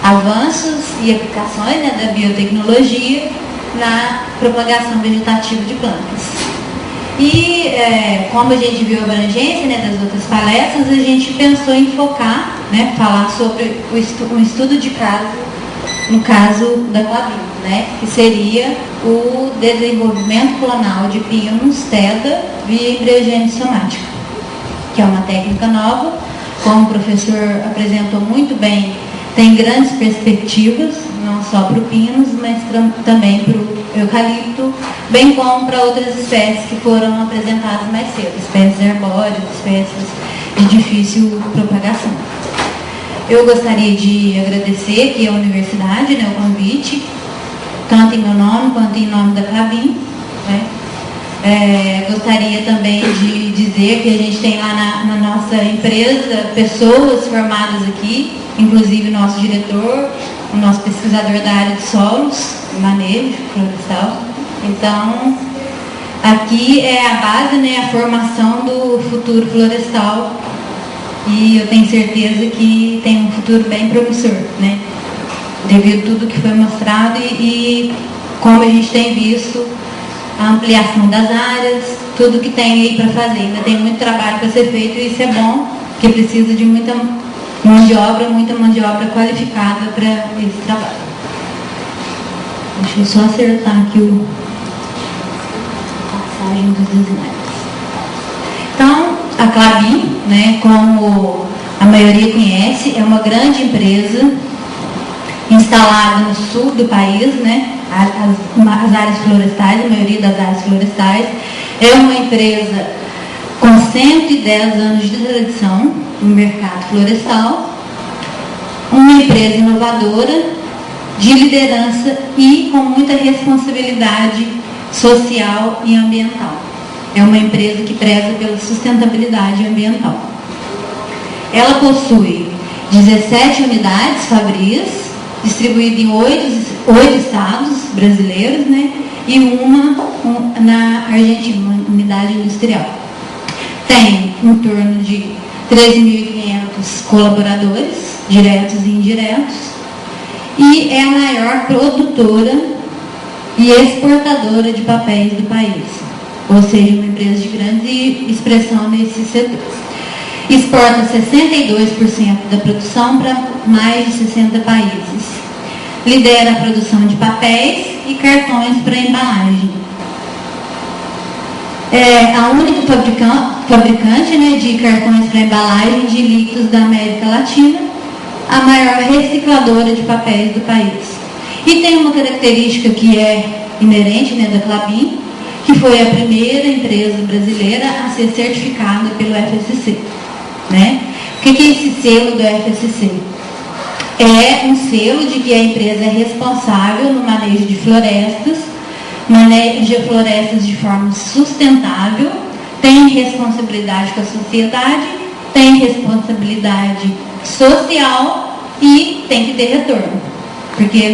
avanços e aplicações, né, da biotecnologia na propagação vegetativa de plantas. E como a gente viu a abrangência, né, das outras palestras, a gente pensou em focar, né, falar sobre um estudo de caso, no caso da Clabin, né, que seria o desenvolvimento clonal de pinos TEDA via embriogênese somática, que é uma técnica nova, como o professor apresentou muito bem, tem grandes perspectivas, não só para o pinus, mas também para o eucalipto, bem como para outras espécies que foram apresentadas mais cedo, espécies arbóreas, espécies de difícil propagação. Eu gostaria de agradecer aqui à universidade, né, o convite, tanto em meu nome quanto em nome da Clabin, né? Gostaria também de dizer que a gente tem lá na nossa empresa pessoas formadas aqui, inclusive o nosso diretor, o nosso pesquisador da área de solos, manejo florestal. Então, aqui é a base, né, a formação do futuro florestal, e eu tenho certeza que tem um futuro bem promissor, né, devido a tudo que foi mostrado e como a gente tem visto a ampliação das áreas, tudo que tem aí para fazer. Ainda tem muito trabalho para ser feito, e isso é bom, porque precisa de muita mão de obra qualificada para esse trabalho. Deixa eu só acertar aqui a passagem dos slides. Então, a Clabin, né, como a maioria conhece, é uma grande empresa instalada no sul do país, né, as áreas florestais, a maioria das áreas florestais. É uma empresa com 110 anos de tradição no mercado florestal, uma empresa inovadora, de liderança e com muita responsabilidade social e ambiental. É uma empresa que preza pela sustentabilidade ambiental. Ela possui 17 unidades fabris, distribuídas em 8 estados brasileiros, né, e uma na Argentina, uma unidade industrial. Tem em torno de 3.500 colaboradores, diretos e indiretos, e é a maior produtora e exportadora de papéis do país, ou seja, uma empresa de grande expressão nesse setor. Exporta 62% da produção para mais de 60 países. Lidera a produção de papéis e cartões para embalagem. É a única fabricante, né, de cartões para embalagem de líquidos da América Latina, a maior recicladora de papéis do país. E tem uma característica que é inerente, né, da Clabin, que foi a primeira empresa brasileira a ser certificada pelo FSC. Né? O que é esse selo do FSC? É um selo de que a empresa é responsável no manejo de florestas, maneja florestas de forma sustentável, tem responsabilidade com a sociedade, tem responsabilidade social e tem que ter retorno. Porque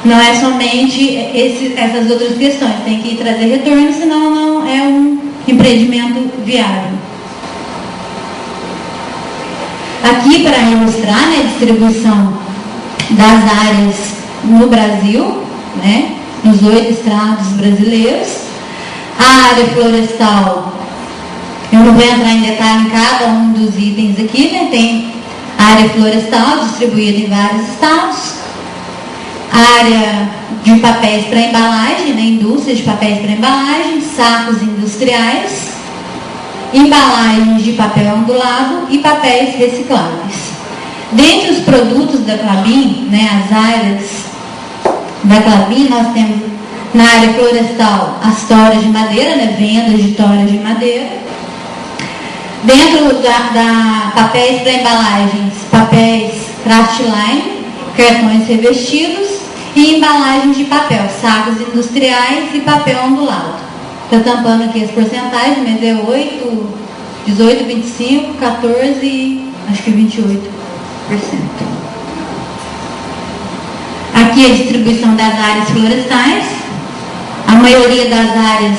não é somente essas outras questões, tem que trazer retorno, senão não é um empreendimento viável. Aqui, para ilustrar, né, a distribuição das áreas no Brasil, né, nos 8 estados brasileiros. A área florestal, eu não vou entrar em detalhe em cada um dos itens aqui, né, tem a área florestal distribuída em vários estados. A área de papéis para embalagem, né, indústria de papéis para embalagem, sacos industriais, embalagens de papel ondulado e papéis recicláveis. Dentre os produtos da Clabin, né, as áreas da Clabin, nós temos na área florestal as toras de madeira, né, vendas de toras de madeira. Dentro da papéis para embalagens, papéis craftline, cartões revestidos e embalagens de papel, sacos industriais e papel ondulado. Está tampando aqui as porcentagens, mas é 8, 18, 25, 14 e acho que 28%. Aqui a distribuição das áreas florestais. A maioria das áreas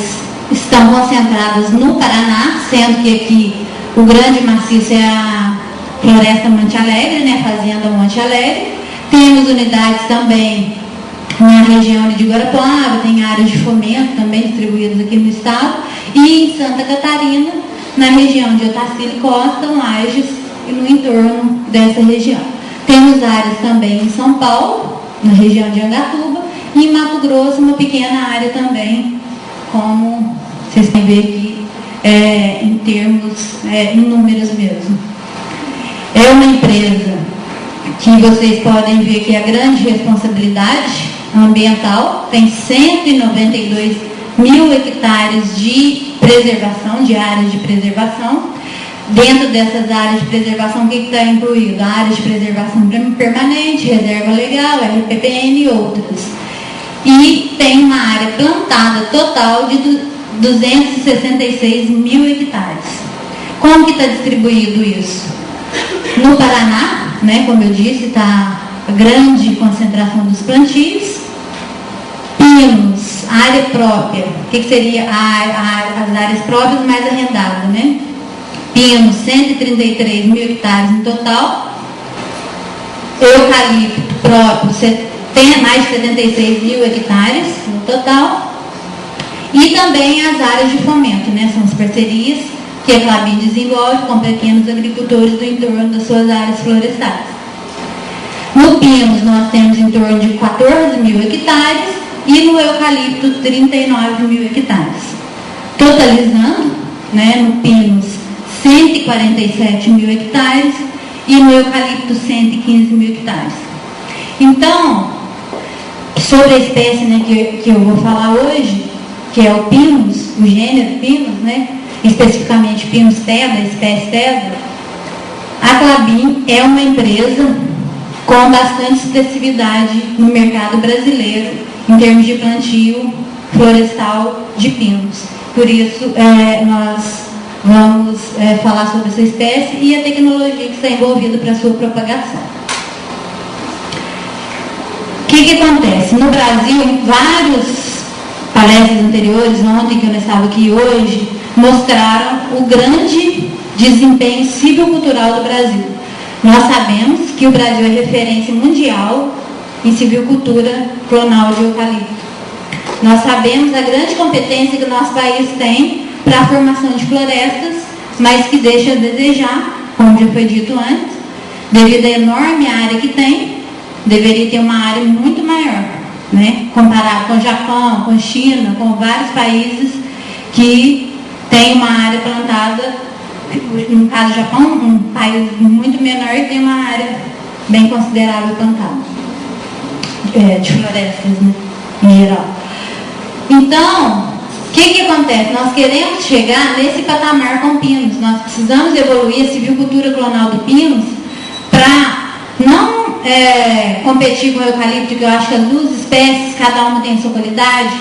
estão concentradas no Paraná, sendo que aqui o grande maciço é a Floresta Monte Alegre, né, Fazenda Monte Alegre. Temos unidades também na região de Guarapuava, tem áreas de fomento também distribuídas aqui no estado, e em Santa Catarina, na região de Otacílio Costa, Lages e no entorno dessa região. Temos áreas também em São Paulo, na região de Angatuba, e em Mato Grosso, uma pequena área também, como vocês podem ver aqui, em termos, em números mesmo. É uma empresa que vocês podem ver que é a grande responsabilidade ambiental, tem 192 mil hectares de preservação, de áreas de preservação, Dentro dessas áreas de preservação, o que está incluído? A área de preservação permanente, reserva legal, RPPN e outras. E tem uma área plantada total de 266 mil hectares. Como que está distribuído isso? No Paraná, né, como eu disse, está a grande concentração dos plantios. Pinos, área própria. O que seria as áreas próprias mais arrendadas, né? Pinos, 133 mil hectares em total. Eucalipto próprio, tem mais de 76 mil hectares no total. E também as áreas de fomento, né? São as parcerias que a Klabin desenvolve com pequenos agricultores do entorno das suas áreas florestais. No Pinos, nós temos em torno de 14 mil hectares e no eucalipto, 39 mil hectares. Totalizando, né, no Pinos, 147 mil hectares e no eucalipto, 115 mil hectares. Então, sobre a espécie, né, que eu vou falar hoje, que é o Pinus, o gênero Pinus, né, especificamente Pinus teda, espécie teda, a Klabin é uma empresa com bastante expressividade no mercado brasileiro em termos de plantio florestal de pinos. Por isso, nós vamos falar sobre essa espécie e a tecnologia que está envolvida para a sua propagação. O que acontece? No Brasil, vários palestras anteriores, ontem que eu não estava aqui hoje, mostraram o grande desempenho silvicultural do Brasil. Nós sabemos que o Brasil é referência mundial em silvicultura clonal de eucalipto. Nós sabemos a grande competência que o nosso país tem para a formação de florestas, mas que deixa a desejar, como já foi dito antes, devido à enorme área que tem, deveria ter uma área muito maior, né? Comparado com o Japão, com a China, com vários países que têm uma área plantada, no caso do Japão, um país muito menor e tem uma área bem considerável plantada, de florestas, né, em geral. Então, o que acontece? Nós queremos chegar nesse patamar com pinos. Nós precisamos evoluir a silvicultura clonal do pinos para não competir com o eucalipto, que eu acho que as duas espécies, cada uma tem a sua qualidade.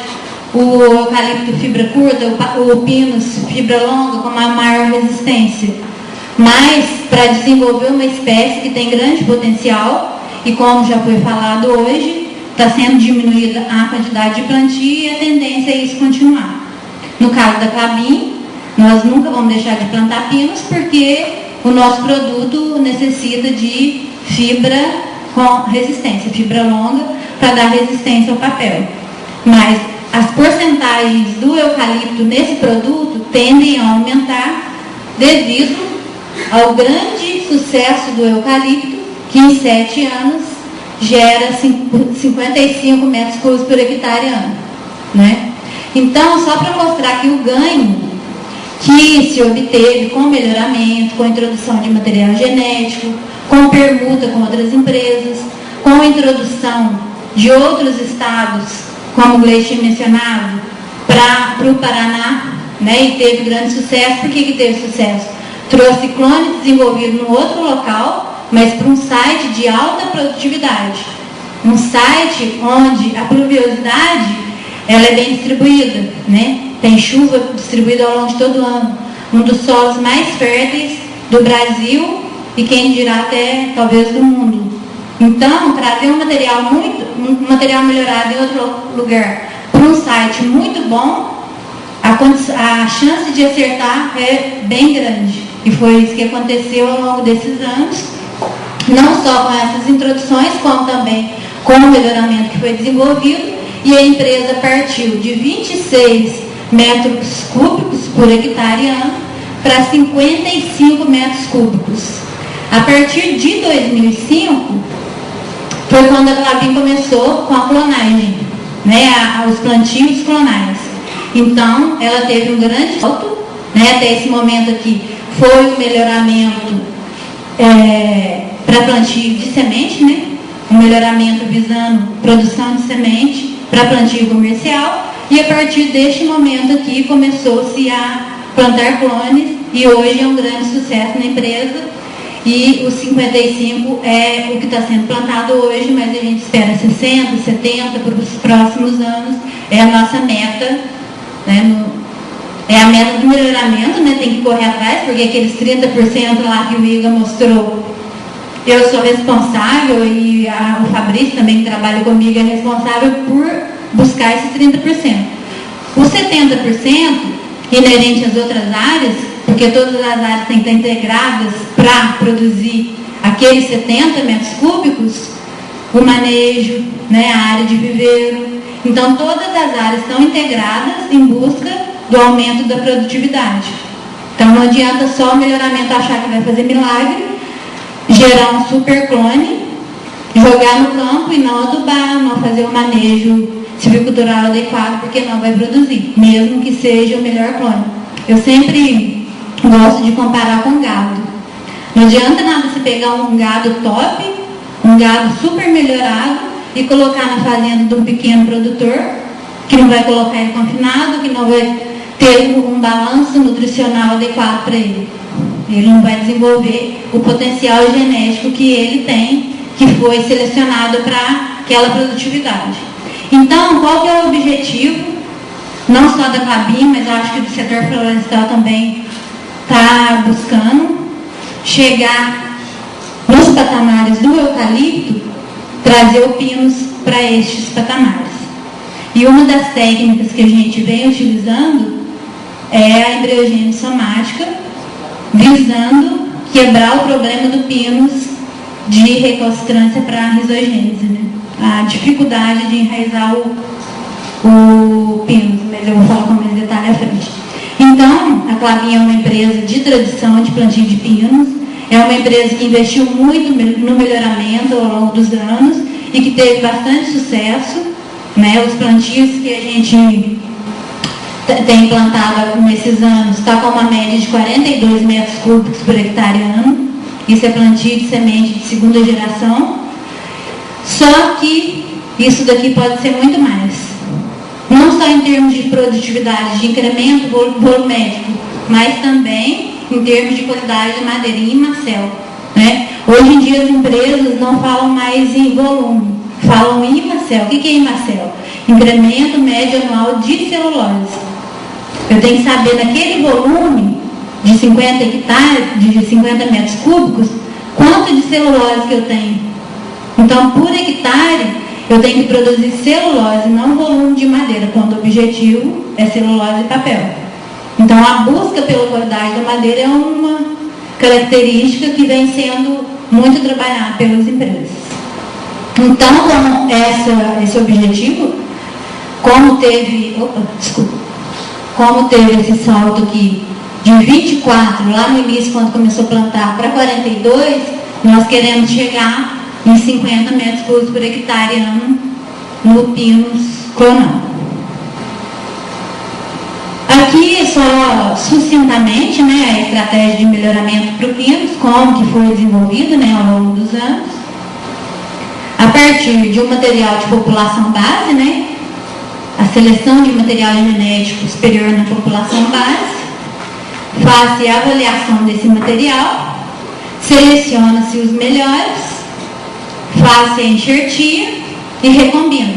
O eucalipto fibra curta, o pinus fibra longa, com uma maior resistência. Mas para desenvolver uma espécie que tem grande potencial, e como já foi falado hoje, está sendo diminuída a quantidade de plantio e a tendência é isso continuar. No caso da Klabin, nós nunca vamos deixar de plantar pinos, porque o nosso produto necessita de fibra com resistência, fibra longa, para dar resistência ao papel. Mas as porcentagens do eucalipto nesse produto tendem a aumentar devido ao grande sucesso do eucalipto, que em 7 anos gera 55 metros cúbicos por hectare ano, né? Então, só para mostrar que o ganho que se obteve com melhoramento, com introdução de material genético, com permuta com outras empresas, com a introdução de outros estados, como o Gleice tinha mencionado, para o Paraná, né, e teve grande sucesso. Por que teve sucesso? Trouxe clone desenvolvido no outro local, mas para um site de alta produtividade. Um site onde a pluviosidade ela é bem distribuída, né? Tem chuva distribuída ao longo de todo o ano. Um dos solos mais férteis do Brasil e quem dirá até talvez do mundo. Então, trazer um material melhorado em outro lugar para um site muito bom, a chance de acertar é bem grande. E foi isso que aconteceu ao longo desses anos, não só com essas introduções, como também com o melhoramento que foi desenvolvido, e a empresa partiu de 26 metros cúbicos por hectare ano para 55 metros cúbicos. A partir de 2005, foi quando a Klabin começou com a clonagem, né, os plantios clonais. Então, ela teve um grande salto, né, até esse momento aqui, foi um melhoramento para plantio de semente, né, um melhoramento visando produção de semente para plantio comercial, e a partir deste momento aqui começou-se a plantar clones e hoje é um grande sucesso na empresa. E os 55 é o que está sendo plantado hoje, mas a gente espera 60, 70 para os próximos anos. É a nossa meta, né, é a meta do melhoramento, né, tem que correr atrás, porque aqueles 30% lá que o Iga mostrou, eu sou responsável, e o Fabrício também, que trabalha comigo, é responsável por buscar esses 30%. Os 70%, inerente às outras áreas, porque todas as áreas têm que estar integradas para produzir aqueles 70 metros cúbicos, o manejo, né, a área de viveiro. Então, todas as áreas estão integradas em busca do aumento da produtividade. Então, não adianta só o melhoramento achar que vai fazer milagre, gerar um super clone, jogar no campo e não adubar, não fazer o manejo silvicultural adequado, porque não vai produzir, mesmo que seja o melhor clone. Eu sempre gosto de comparar com gado. Não adianta nada você pegar um gado top, um gado super melhorado, e colocar na fazenda de um pequeno produtor, que não vai colocar ele confinado, que não vai ter um balanço nutricional adequado para ele. Ele não vai desenvolver o potencial genético que ele tem, que foi selecionado para aquela produtividade. Então, qual que é o objetivo, não só da Clabin, mas eu acho que do setor florestal também está buscando chegar nos patamares do eucalipto, trazer o pinus para estes patamares. E uma das técnicas que a gente vem utilizando é a embriogênese somática, visando quebrar o problema do pinus de recalcitrância para a risogênese, né? A dificuldade de enraizar o pinus, mas eu vou falar com mais detalhe à frente. Então, a Clabin é uma empresa de tradição de plantio de pinos, é uma empresa que investiu muito no melhoramento ao longo dos anos e que teve bastante sucesso, né? Os plantios que a gente tem implantado nesses anos está com uma média de 42 metros cúbicos por hectare ano. Isso é plantio de semente de segunda geração. Só que isso daqui pode ser muito mais. Não só em termos de produtividade, de incremento volumétrico, mas também em termos de qualidade de madeirinha e macel, né? Hoje em dia as empresas não falam mais em volume, falam em macel. O que é macel? Incremento médio anual de celulose. Eu tenho que saber naquele volume de 50 hectares, de 50 metros cúbicos, quanto de celulose que eu tenho. Então, por hectare, eu tenho que produzir celulose, não volume de madeira, quando o objetivo é celulose e papel. Então, a busca pela qualidade da madeira é uma característica que vem sendo muito trabalhada pelas empresas. Então, como esse objetivo, como teve esse salto aqui de 24, lá no início, quando começou a plantar, para 42, nós queremos chegar em 50 metros cúbicos por hectare ano no pinus clonal. Aqui, só sucintamente, né, a estratégia de melhoramento para o pinus, como que foi desenvolvido, né, ao longo dos anos, a partir de um material de população base, né, a seleção de material genético superior na população base, faz-se a avaliação desse material, seleciona-se os melhores, faz-se a enxertia e recombina.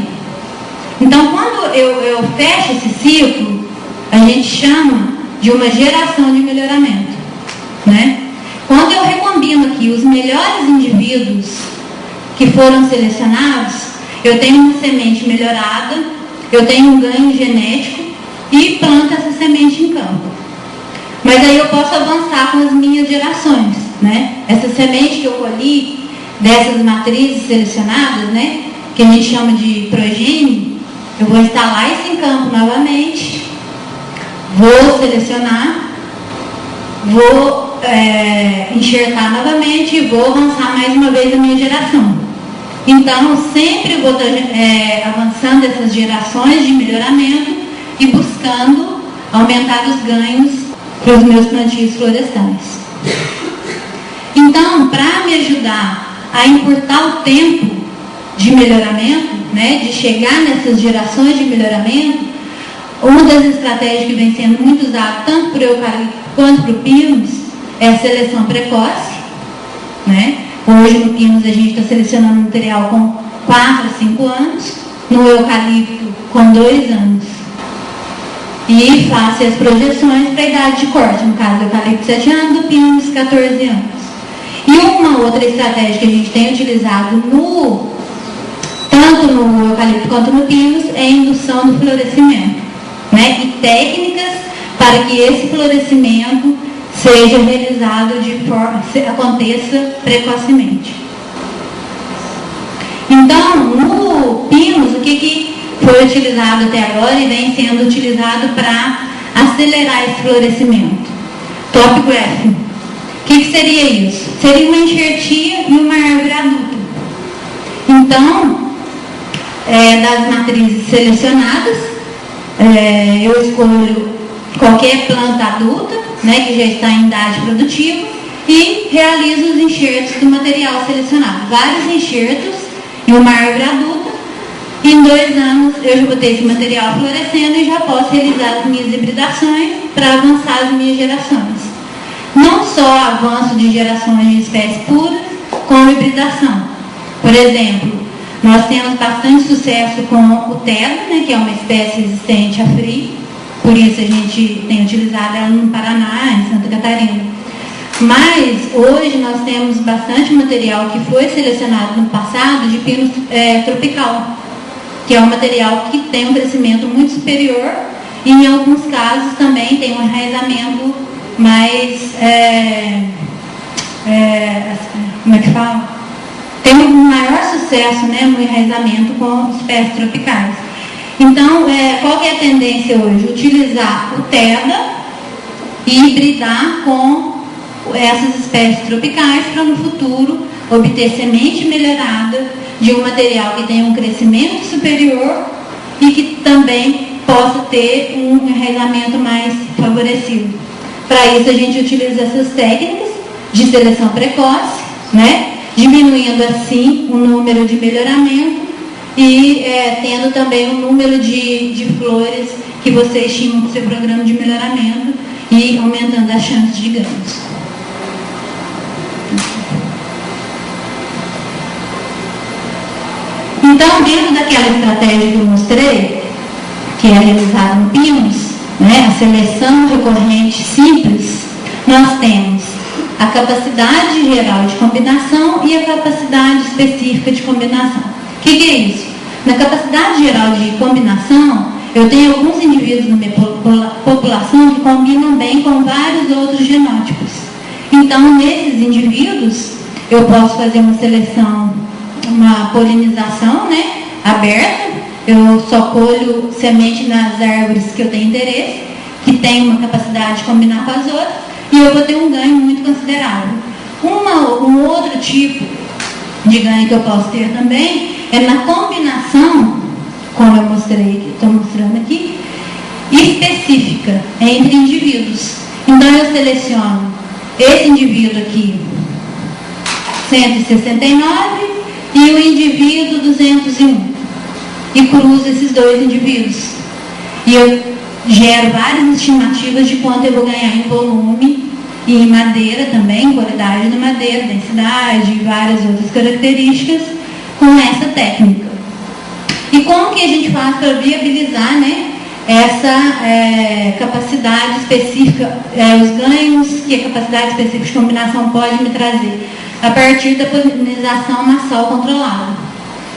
Então, quando eu fecho esse ciclo, a gente chama de uma geração de melhoramento, né? Quando eu recombino aqui os melhores indivíduos que foram selecionados, eu tenho uma semente melhorada, eu tenho um ganho genético e planto essa semente em campo. Mas aí eu posso avançar com as minhas gerações, né? Essa semente que eu colhi dessas matrizes selecionadas, né, que a gente chama de progênie, eu vou instalar isso em campo novamente, vou selecionar, vou enxertar novamente e vou avançar mais uma vez a minha geração. Então, sempre vou estar avançando essas gerações de melhoramento e buscando aumentar os ganhos para os meus plantios florestais. Então, para me ajudar a encurtar o tempo de melhoramento, né, de chegar nessas gerações de melhoramento, uma das estratégias que vem sendo muito usada tanto por eucalipto quanto para o pinus é a seleção precoce, né? Hoje no pinus a gente está selecionando material com 4 a 5 anos, no eucalipto com 2 anos. E faço as projeções para a idade de corte, no caso do eucalipto 7 anos, do pinus 14 anos. E uma outra estratégia que a gente tem utilizado tanto no eucalipto quanto no pinus é a indução do florescimento, né? E técnicas para que esse florescimento seja realizado aconteça precocemente. Então, no pinus, o que foi utilizado até agora e vem sendo utilizado para acelerar esse florescimento? Top grafting. O que seria isso? Seria uma enxertia e uma árvore adulta. Então, das matrizes selecionadas, eu escolho qualquer planta adulta, né, que já está em idade produtiva, e realizo os enxertos do material selecionado. Vários enxertos e uma árvore adulta. E em 2 anos eu já botei esse material florescendo e já posso realizar as minhas hibridações para avançar as minhas gerações. Não só avanço de gerações de espécies puras, como hibridação. Por exemplo, nós temos bastante sucesso com o tedro, né, que é uma espécie resistente a frio, por isso a gente tem utilizado ela no Paraná, em Santa Catarina. Mas hoje nós temos bastante material que foi selecionado no passado de pinus tropical, que é um material que tem um crescimento muito superior e em alguns casos também tem um enraizamento mais, como é que fala? Tem um maior sucesso, né, no enraizamento com espécies tropicais. Então, qual que é a tendência hoje? Utilizar o TEDA e hibridar com essas espécies tropicais para no futuro obter semente melhorada de um material que tenha um crescimento superior e que também possa ter um enraizamento mais favorecido. Para isso a gente utiliza essas técnicas de seleção precoce, né? Diminuindo assim o número de melhoramento e tendo também o número de flores que você estima para o seu programa de melhoramento e aumentando as chances de ganhos. Então, dentro daquela estratégia que eu mostrei, que é realizada no pinus, né, a seleção recorrente simples, nós temos a capacidade geral de combinação e a capacidade específica de combinação. O que é isso? Na capacidade geral de combinação, eu tenho alguns indivíduos na minha população que combinam bem com vários outros genótipos. Então, nesses indivíduos, eu posso fazer uma seleção, uma polinização, né, aberta. Eu só colho semente nas árvores que eu tenho interesse, que tem uma capacidade de combinar com as outras, e eu vou ter um ganho muito considerável. Um outro tipo de ganho que eu posso ter também é na combinação, como eu mostrei, estou mostrando aqui, específica entre indivíduos. Então eu seleciono esse indivíduo aqui, 169, e o indivíduo 201. E cruzo esses dois indivíduos. E eu gero várias estimativas de quanto eu vou ganhar em volume e em madeira também, qualidade da madeira, densidade e várias outras características com essa técnica. E como que a gente faz para viabilizar, né, essa capacidade específica, os ganhos que a capacidade específica de combinação pode me trazer? A partir da polinização massal controlada.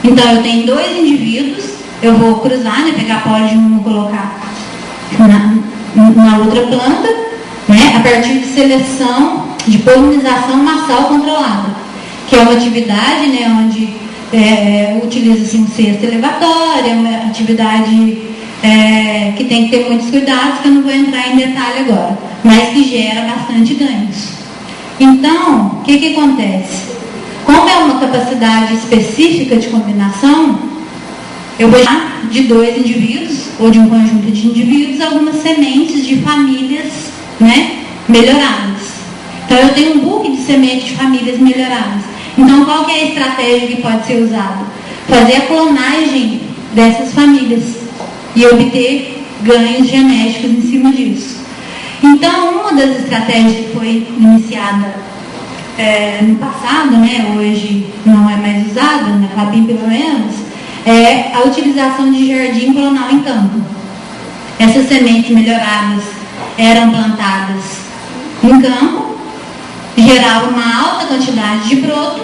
Então, eu tenho 2 indivíduos, eu vou cruzar, né, pegar pólen de um e colocar na outra planta, né, a partir de seleção de polinização massal controlada, que é uma atividade, né, onde utiliza-se um cesto elevatório, uma atividade que tem que ter muitos cuidados, que eu não vou entrar em detalhe agora, mas que gera bastante ganhos. Então, o que acontece? Como é uma capacidade específica de combinação, eu vou dar de 2 indivíduos, ou de um conjunto de indivíduos, algumas sementes de famílias, né, melhoradas. Então, eu tenho um book de sementes de famílias melhoradas. Então, qual que é a estratégia que pode ser usada? Fazer a clonagem dessas famílias e obter ganhos genéticos em cima disso. Então, uma das estratégias que foi iniciada no passado, né, hoje não é mais usada, na Klabin pelo menos, é a utilização de jardim clonal em campo. Essas sementes melhoradas eram plantadas em campo, geravam uma alta quantidade de broto,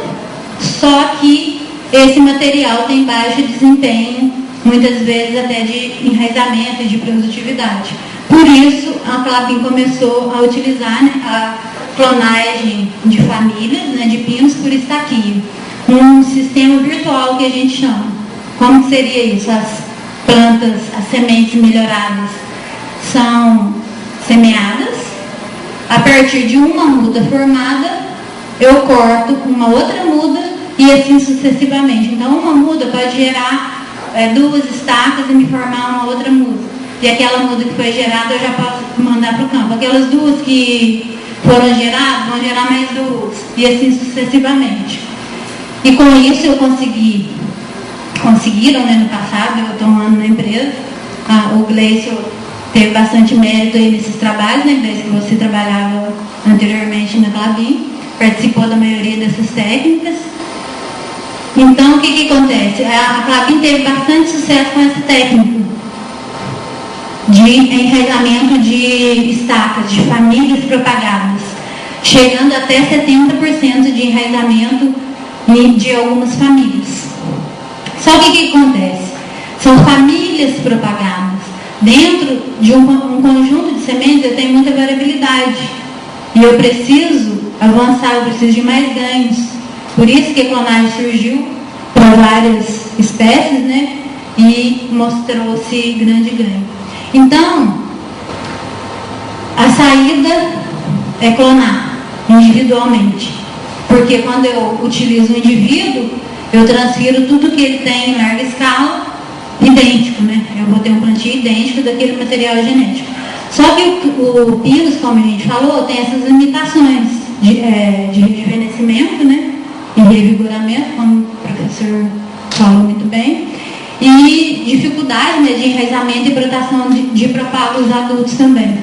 só que esse material tem baixo desempenho, muitas vezes até de enraizamento e de produtividade. Por isso, a Klabin começou a utilizar, né, a clonagem de famílias, né, de pinos por estaquio, um sistema virtual que a gente chama. Como que seria isso? As plantas, as sementes melhoradas são semeadas, a partir de uma muda formada, eu corto uma outra muda e assim sucessivamente. Então, uma muda pode gerar 2 estacas e me formar uma outra muda. E aquela muda que foi gerada eu já posso mandar para o campo. Aquelas 2 que foram geradas vão gerar mais 2 e assim sucessivamente. E com isso eu conseguiram, né, no passado, eu estou um ano na empresa, o Gleison teve bastante mérito aí nesses trabalhos, né, desde que você trabalhava anteriormente na Klabin, participou da maioria dessas técnicas. Então, o que acontece? A Klabin teve bastante sucesso com essa técnica de enraizamento de estacas, de famílias propagadas, chegando até 70% de enraizamento de algumas famílias. Só que o que acontece? São famílias propagadas. Dentro de um conjunto de sementes eu tenho muita variabilidade. E eu preciso avançar, eu preciso de mais ganhos. Por isso que a clonagem surgiu para várias espécies, né? E mostrou-se grande ganho. Então, a saída é clonar individualmente. Porque quando eu utilizo um indivíduo, eu transfiro tudo que ele tem em larga escala, idêntico, né? Eu vou ter um plantio idêntico daquele material genético. Só que o Pinus, como a gente falou, tem essas limitações de rejuvenescimento, né? E revigoramento, como o professor falou muito bem. E dificuldade, né, de enraizamento e brotação de propágulos adultos também.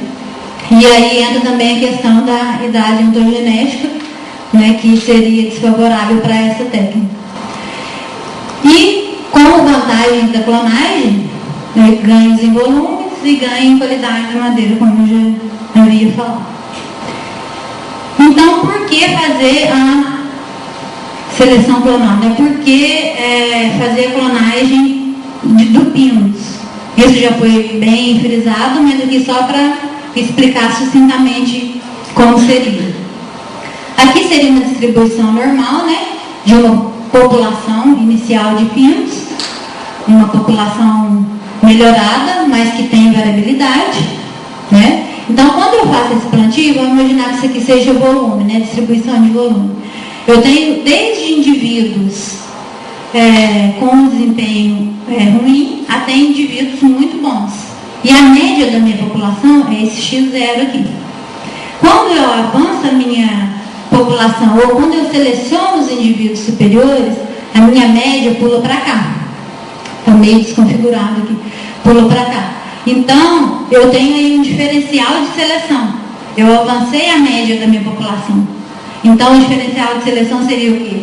E aí entra também a questão da idade ontogenética, né, que seria desfavorável para essa técnica. E como vantagem da clonagem, né, ganhos em volumes e ganho em qualidade da madeira, como eu já havia falado. Então, por que fazer a seleção clonal? Né? Por que fazer a clonagem do Pinus? Isso já foi bem frisado, mas aqui só para explicar sucintamente como seria. Aqui seria uma distribuição normal, né, de uma população inicial de pinos, uma população melhorada, mas que tem variabilidade, né? Então, quando eu faço esse plantio, vamos imaginar que isso aqui seja volume, né, distribuição de volume. Eu tenho desde indivíduos com desempenho ruim até indivíduos muito bons. E a média da minha população é esse X0 aqui. Quando eu avanço a minha população, ou quando eu seleciono os indivíduos superiores, a minha média pula para cá. Está meio desconfigurado aqui. Pula para cá. Então, eu tenho aí um diferencial de seleção. Eu avancei a média da minha população. Então, o diferencial de seleção seria o quê?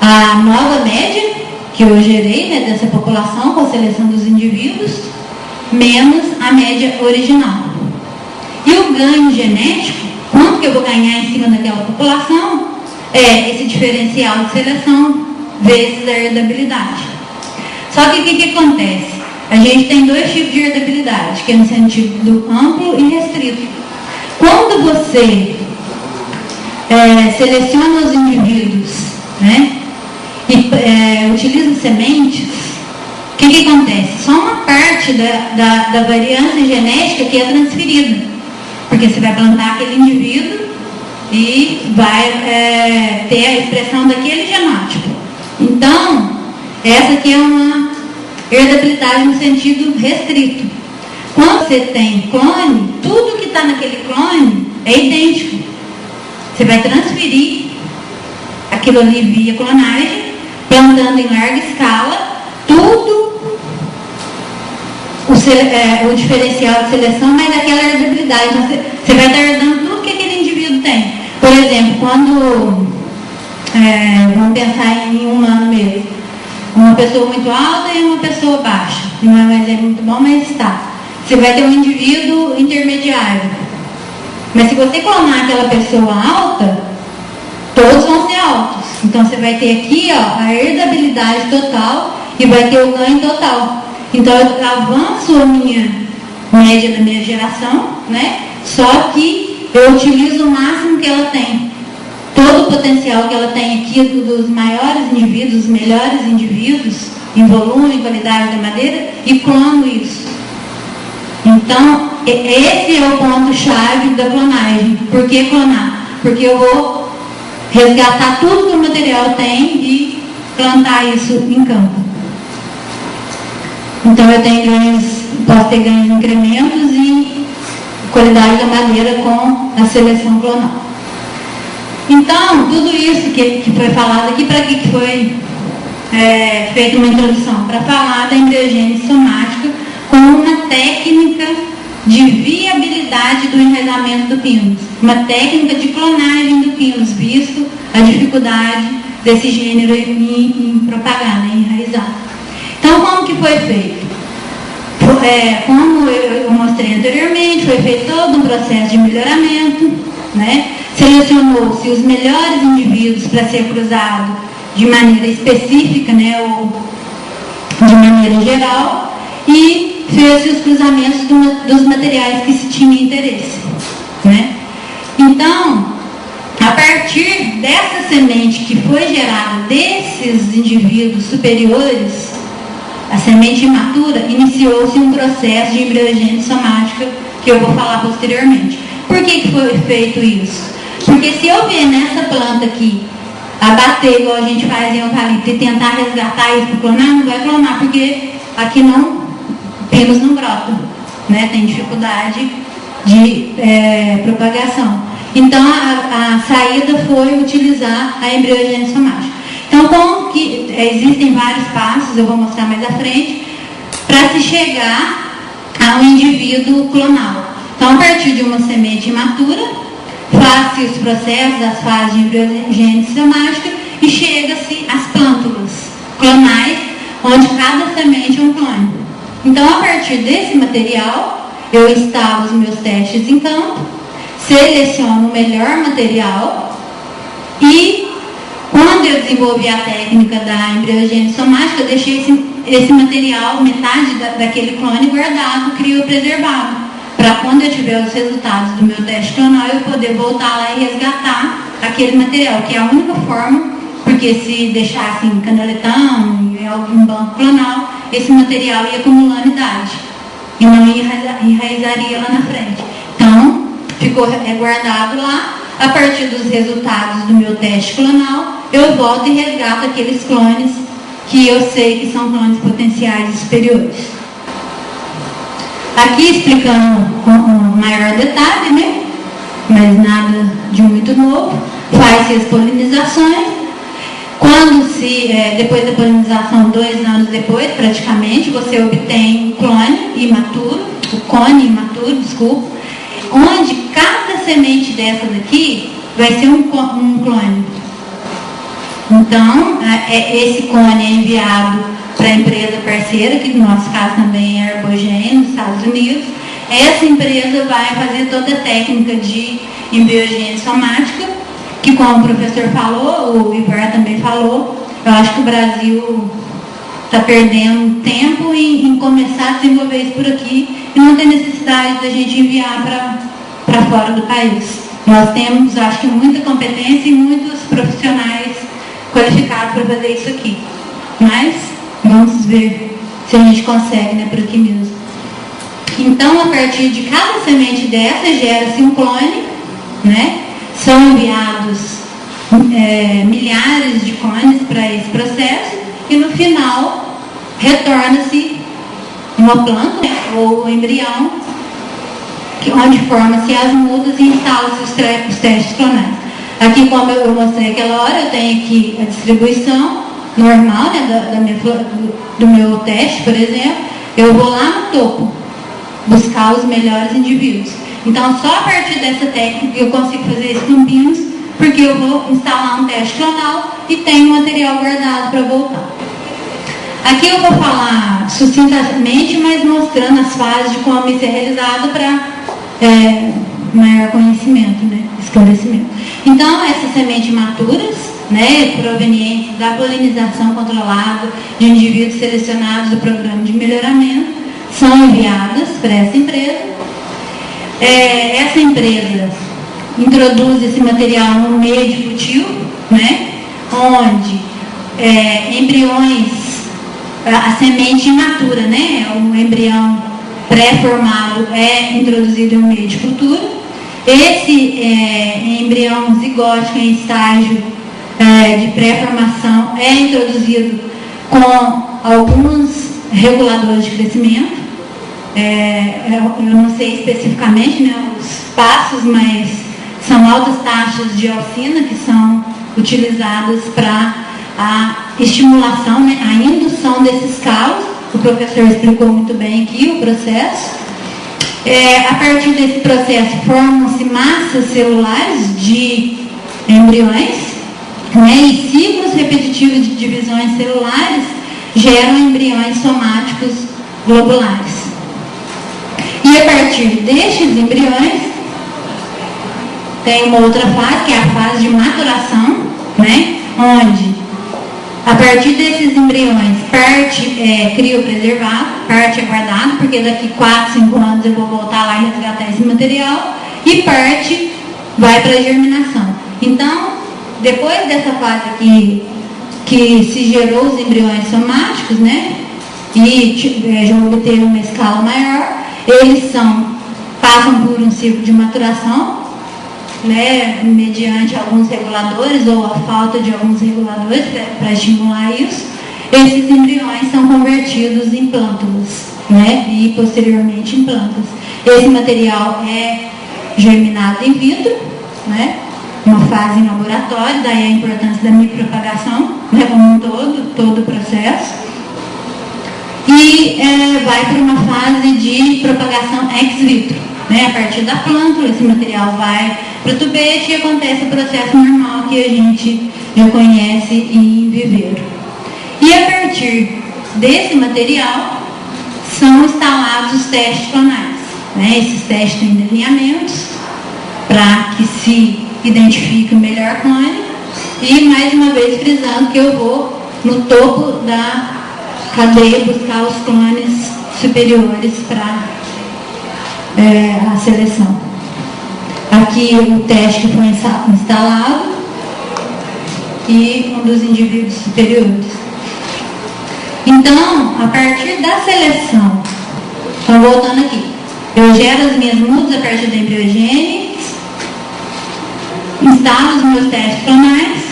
A nova média que eu gerei, né, dessa população com a seleção dos indivíduos, menos a média original. E o ganho genético, quanto que eu vou ganhar em cima daquela população, é esse diferencial de seleção vezes a herdabilidade. Só que o que acontece? A gente tem 2 tipos de herdabilidade, que é no sentido amplo e restrito. Quando você seleciona os indivíduos, né, e utiliza sementes, o que acontece? Só uma parte da variância genética que é transferida. Porque você vai plantar aquele indivíduo e vai ter a expressão daquele genótipo. Então, essa aqui é uma herdabilidade no sentido restrito. Quando você tem clone, tudo que está naquele clone é idêntico. Você vai transferir aquilo ali via clonagem, plantando em larga escala, tudo o diferencial de seleção, mas aquela herdabilidade. Então, você vai estar herdando tudo que aquele indivíduo tem. Por exemplo, quando, vamos pensar em um humano mesmo, uma pessoa muito alta e uma pessoa baixa. Não é um exemplo muito bom, mas está. Você vai ter um indivíduo intermediário. Mas se você clonar aquela pessoa alta, todos vão ser altos. Então você vai ter aqui a herdabilidade total e vai ter o ganho total. Então eu avanço a minha média da minha geração, né? Só que eu utilizo o máximo que ela tem. Todo o potencial que ela tem aqui dos maiores indivíduos, os melhores indivíduos, em volume, em qualidade da madeira, e clono isso. Então, esse é o ponto-chave da clonagem. Por que clonar? Porque eu vou resgatar tudo que o material tem e plantar isso em campo. Então, eu tenho ganhos, posso ter ganhos em incrementos e qualidade da madeira com a seleção clonal. Então, tudo isso que foi falado aqui, para que foi feita uma introdução? Para falar da embriogênese somática como uma técnica de viabilidade do enraizamento do pinus, uma técnica de clonagem do pinus, visto a dificuldade desse gênero em propagar, né, em enraizar. Então, como que foi feito? Como eu mostrei anteriormente, foi feito todo um processo de melhoramento, né? Selecionou-se os melhores indivíduos para ser cruzado de maneira específica, né, ou de maneira geral, e fez os cruzamentos dos materiais que se tinha interesse, né? Então, a partir dessa semente que foi gerada desses indivíduos superiores, a semente imatura, iniciou-se um processo de embriogênese somática que eu vou falar posteriormente. Por que foi feito isso? Porque se eu ver nessa planta aqui, abater igual a gente faz em eucalipto e tentar resgatar isso para clonar, não vai clonar, porque aqui pinus não brotam, né? Tem dificuldade de propagação. Então a saída foi utilizar a embriogênese somática. Então, como que existem vários passos, eu vou mostrar mais à frente, para se chegar a um indivíduo clonal. Então, a partir de uma semente imatura, faz-se os processos, as fases de embriogênese somática e chega-se às plântulas clonais, onde cada semente é um clone. Então, a partir desse material, eu instalo os meus testes em campo, seleciono o melhor material e, quando eu desenvolvi a técnica da embriogênese somática, eu deixei esse material, metade daquele clone guardado, criopreservado, para quando eu tiver os resultados do meu teste clonal, eu poder voltar lá e resgatar aquele material, que é a única forma, porque se deixasse em canaletão, em algum banco clonal, esse material ia acumulando idade e não enraizaria lá na frente. Então, ficou guardado lá. A partir dos resultados do meu teste clonal, eu volto e resgato aqueles clones que eu sei que são clones potenciais superiores. Aqui explicando com maior detalhe, né? Mas nada de muito novo. Faz-se as polinizações. Depois da polinização, 2 anos depois, praticamente, você obtém um clone imaturo, o cone imaturo, desculpa, onde cada semente dessa daqui vai ser um clone. Então, esse clone é enviado para a empresa parceira, que no nosso caso também é a Herbogene, nos Estados Unidos. Essa empresa vai fazer toda a técnica de embriogênese somática, que, como o professor falou, o Ivar também falou, eu acho que o Brasil está perdendo tempo em começar a desenvolver isso por aqui e não tem necessidade da gente enviar para fora do país. Nós temos, acho que, muita competência e muitos profissionais qualificados para fazer isso aqui. Mas vamos ver se a gente consegue, né, por aqui mesmo. Então, a partir de cada semente dessa, gera-se um clone, né? São enviados milhares de clones para esse processo e no final retorna-se uma planta, né, ou embrião, onde forma-se as mudas e instala-se os testes clonais. Aqui, como eu mostrei aquela hora, eu tenho aqui a distribuição normal, né, do meu teste, por exemplo. eu vou lá no topo buscar os melhores indivíduos. Então, só a partir dessa técnica eu consigo fazer isso com pinos, porque eu vou instalar um teste clonal e tenho material guardado para voltar. Aqui eu vou falar sucintamente, mas mostrando as fases de como isso é realizado para maior conhecimento, né? Esclarecimento. Então, essas sementes maturas, né, provenientes da polinização controlada de indivíduos selecionados do programa de melhoramento, são enviadas para essa empresa. Essa empresa introduz esse material no meio de cultivo, né, onde embriões, a semente imatura, né, o embrião pré-formado é introduzido no meio de cultura. Esse embrião zigótico em estágio de pré-formação é introduzido com alguns reguladores de crescimento. Eu não sei especificamente, né, os passos, mas são altas taxas de alcina que são utilizadas para a estimulação, né, a indução desses calos. O professor explicou muito bem aqui o processo. A partir desse processo formam-se massas celulares de embriões, né, e ciclos repetitivos de divisões celulares geram embriões somáticos globulares. E a partir destes embriões, tem uma outra fase, que é a fase de maturação, né, onde, a partir desses embriões, parte é criopreservado, parte é guardado, porque daqui 4, 5 anos eu vou voltar lá e resgatar esse material, e parte vai para a germinação. Então, depois dessa fase aqui, que se gerou os embriões somáticos, né, e já obteve uma escala maior, eles passam por um ciclo de maturação, né, mediante alguns reguladores ou a falta de alguns reguladores para estimular isso. Esses embriões são convertidos em plântulas, né, e posteriormente em plantas. Esse material é germinado in vitro, né, uma fase em laboratório, daí a importância da micropropagação, né, como um todo o processo. E vai para uma fase de propagação ex vitro, né, a partir da plântula. Esse material vai para o tubete e acontece o processo normal que a gente já conhece em viveiro. E a partir desse material são instalados os testes clonais, né? Esses testes têm delineamentos para que se identifique o melhor clone, e mais uma vez frisando que eu vou no topo da cadeia buscar os clones superiores para a seleção. Aqui o teste que foi instalado e um dos indivíduos superiores. Então, a partir da seleção, então voltando aqui, eu gero as minhas mudas a partir da embriogênese, instalo os meus testes clonais,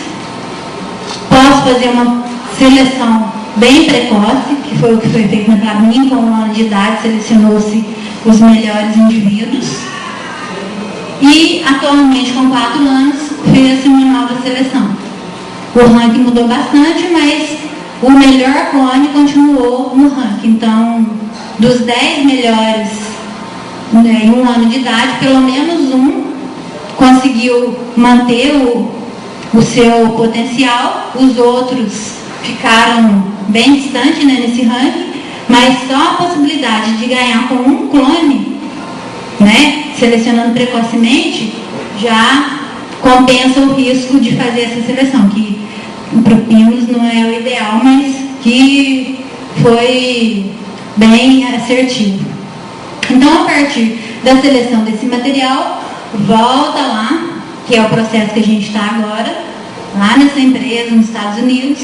posso fazer uma seleção bem precoce, que foi o que foi feito na Clabin. Com 1 ano de idade selecionou-se os melhores indivíduos, e atualmente com 4 anos fez-se uma nova seleção. O ranking mudou bastante, mas o melhor clone continuou no ranking. Então, dos 10 melhores, né, em 1 ano de idade, pelo menos um conseguiu manter o seu potencial. Os outros ficaram bem distantes, né, nesse ranking, mas só a possibilidade de ganhar com um clone, né, selecionando precocemente, já compensa o risco de fazer essa seleção, que para o PIMS não é o ideal, mas que foi bem assertivo. Então, a partir da seleção desse material, volta lá, que é o processo que a gente está agora, lá nessa empresa nos Estados Unidos,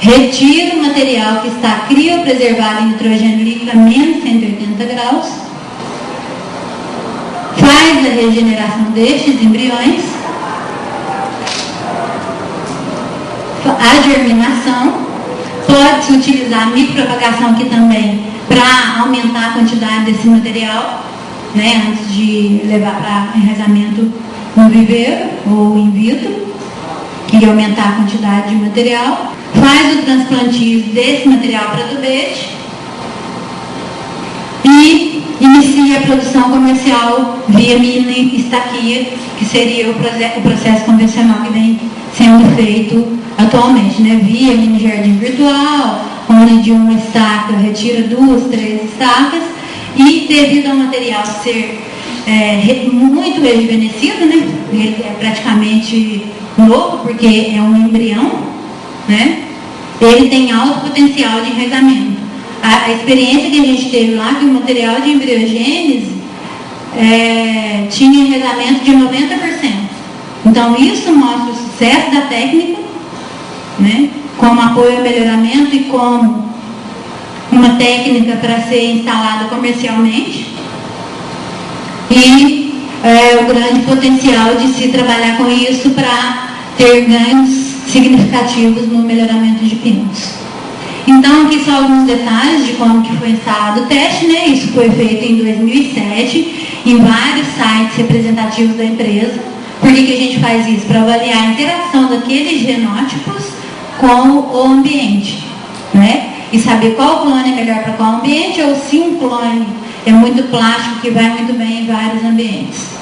retira o material que está criopreservado em nitrogênio líquido a menos 180 graus, faz a regeneração destes embriões, a germinação, pode-se utilizar a micropropagação aqui também para aumentar a quantidade desse material, né, antes de levar para enraizamento no viveiro ou in vitro, e aumentar a quantidade de material. Faz o transplantio desse material para tubete e inicia a produção comercial via mini estaquia, que seria o processo convencional que vem sendo feito atualmente, né? Via mini jardim virtual, onde de uma estaca retira 2, 3 estacas, e devido ao material ser muito rejuvenescido, né? Ele é praticamente novo, porque é um embrião, né? Ele tem alto potencial de enraizamento. A experiência que a gente teve lá, que o material de embriogênese tinha enraizamento de 90%. Então isso mostra o sucesso da técnica, né? Como apoio ao melhoramento e como uma técnica para ser instalada comercialmente. E o grande potencial de se trabalhar com isso para ter ganhos significativos no melhoramento de pinos. Então, aqui são alguns detalhes de como que foi instalado o teste, né? Isso foi feito em 2007, em vários sites representativos da empresa. Por que a gente faz isso? Para avaliar a interação daqueles genótipos com o ambiente, né? E saber qual clone é melhor para qual ambiente, ou se um clone é muito plástico, que vai muito bem em vários ambientes.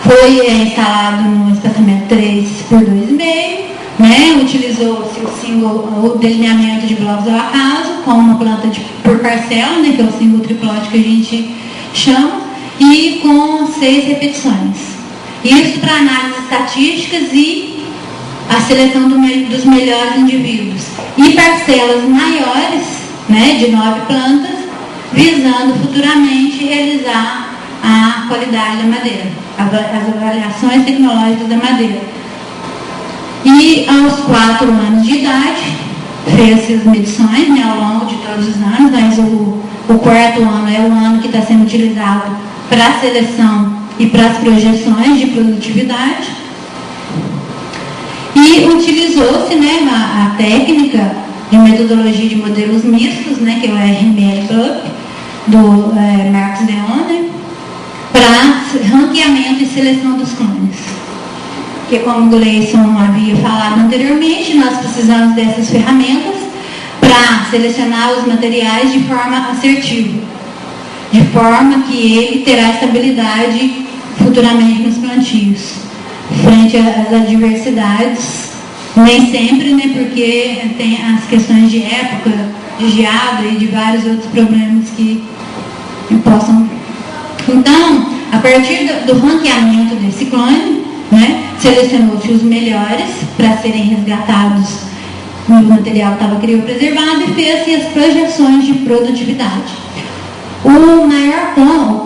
Foi instalado no espaçamento 3 por 2,5, né? Utilizou-se o delineamento de blocos ao acaso, com uma planta por parcela, né? Que é o single triploide que a gente chama, e com 6 repetições. Isso para análises estatísticas e a seleção dos melhores indivíduos. E parcelas maiores, né? De 9 plantas, visando futuramente realizar a qualidade da madeira, as avaliações tecnológicas da madeira. E aos 4 anos de idade, fez as medições, né, ao longo de todos os anos, mas o 4º ano é o ano que está sendo utilizado para a seleção e para as projeções de produtividade. E utilizou-se, né, a técnica de metodologia de modelos mistos, né, que é o RML Club, do Marcos Leon, né, para ranqueamento e seleção dos clones. Porque, como o Gleison havia falado anteriormente, nós precisamos dessas ferramentas para selecionar os materiais de forma assertiva, de forma que ele terá estabilidade futuramente nos plantios, frente às adversidades, nem sempre, né, porque tem as questões de época, de geada e de vários outros problemas que possam. Então, a partir do ranqueamento desse clone, né, selecionou-se os melhores para serem resgatados no material que estava criopreservado e fez-se as projeções de produtividade. O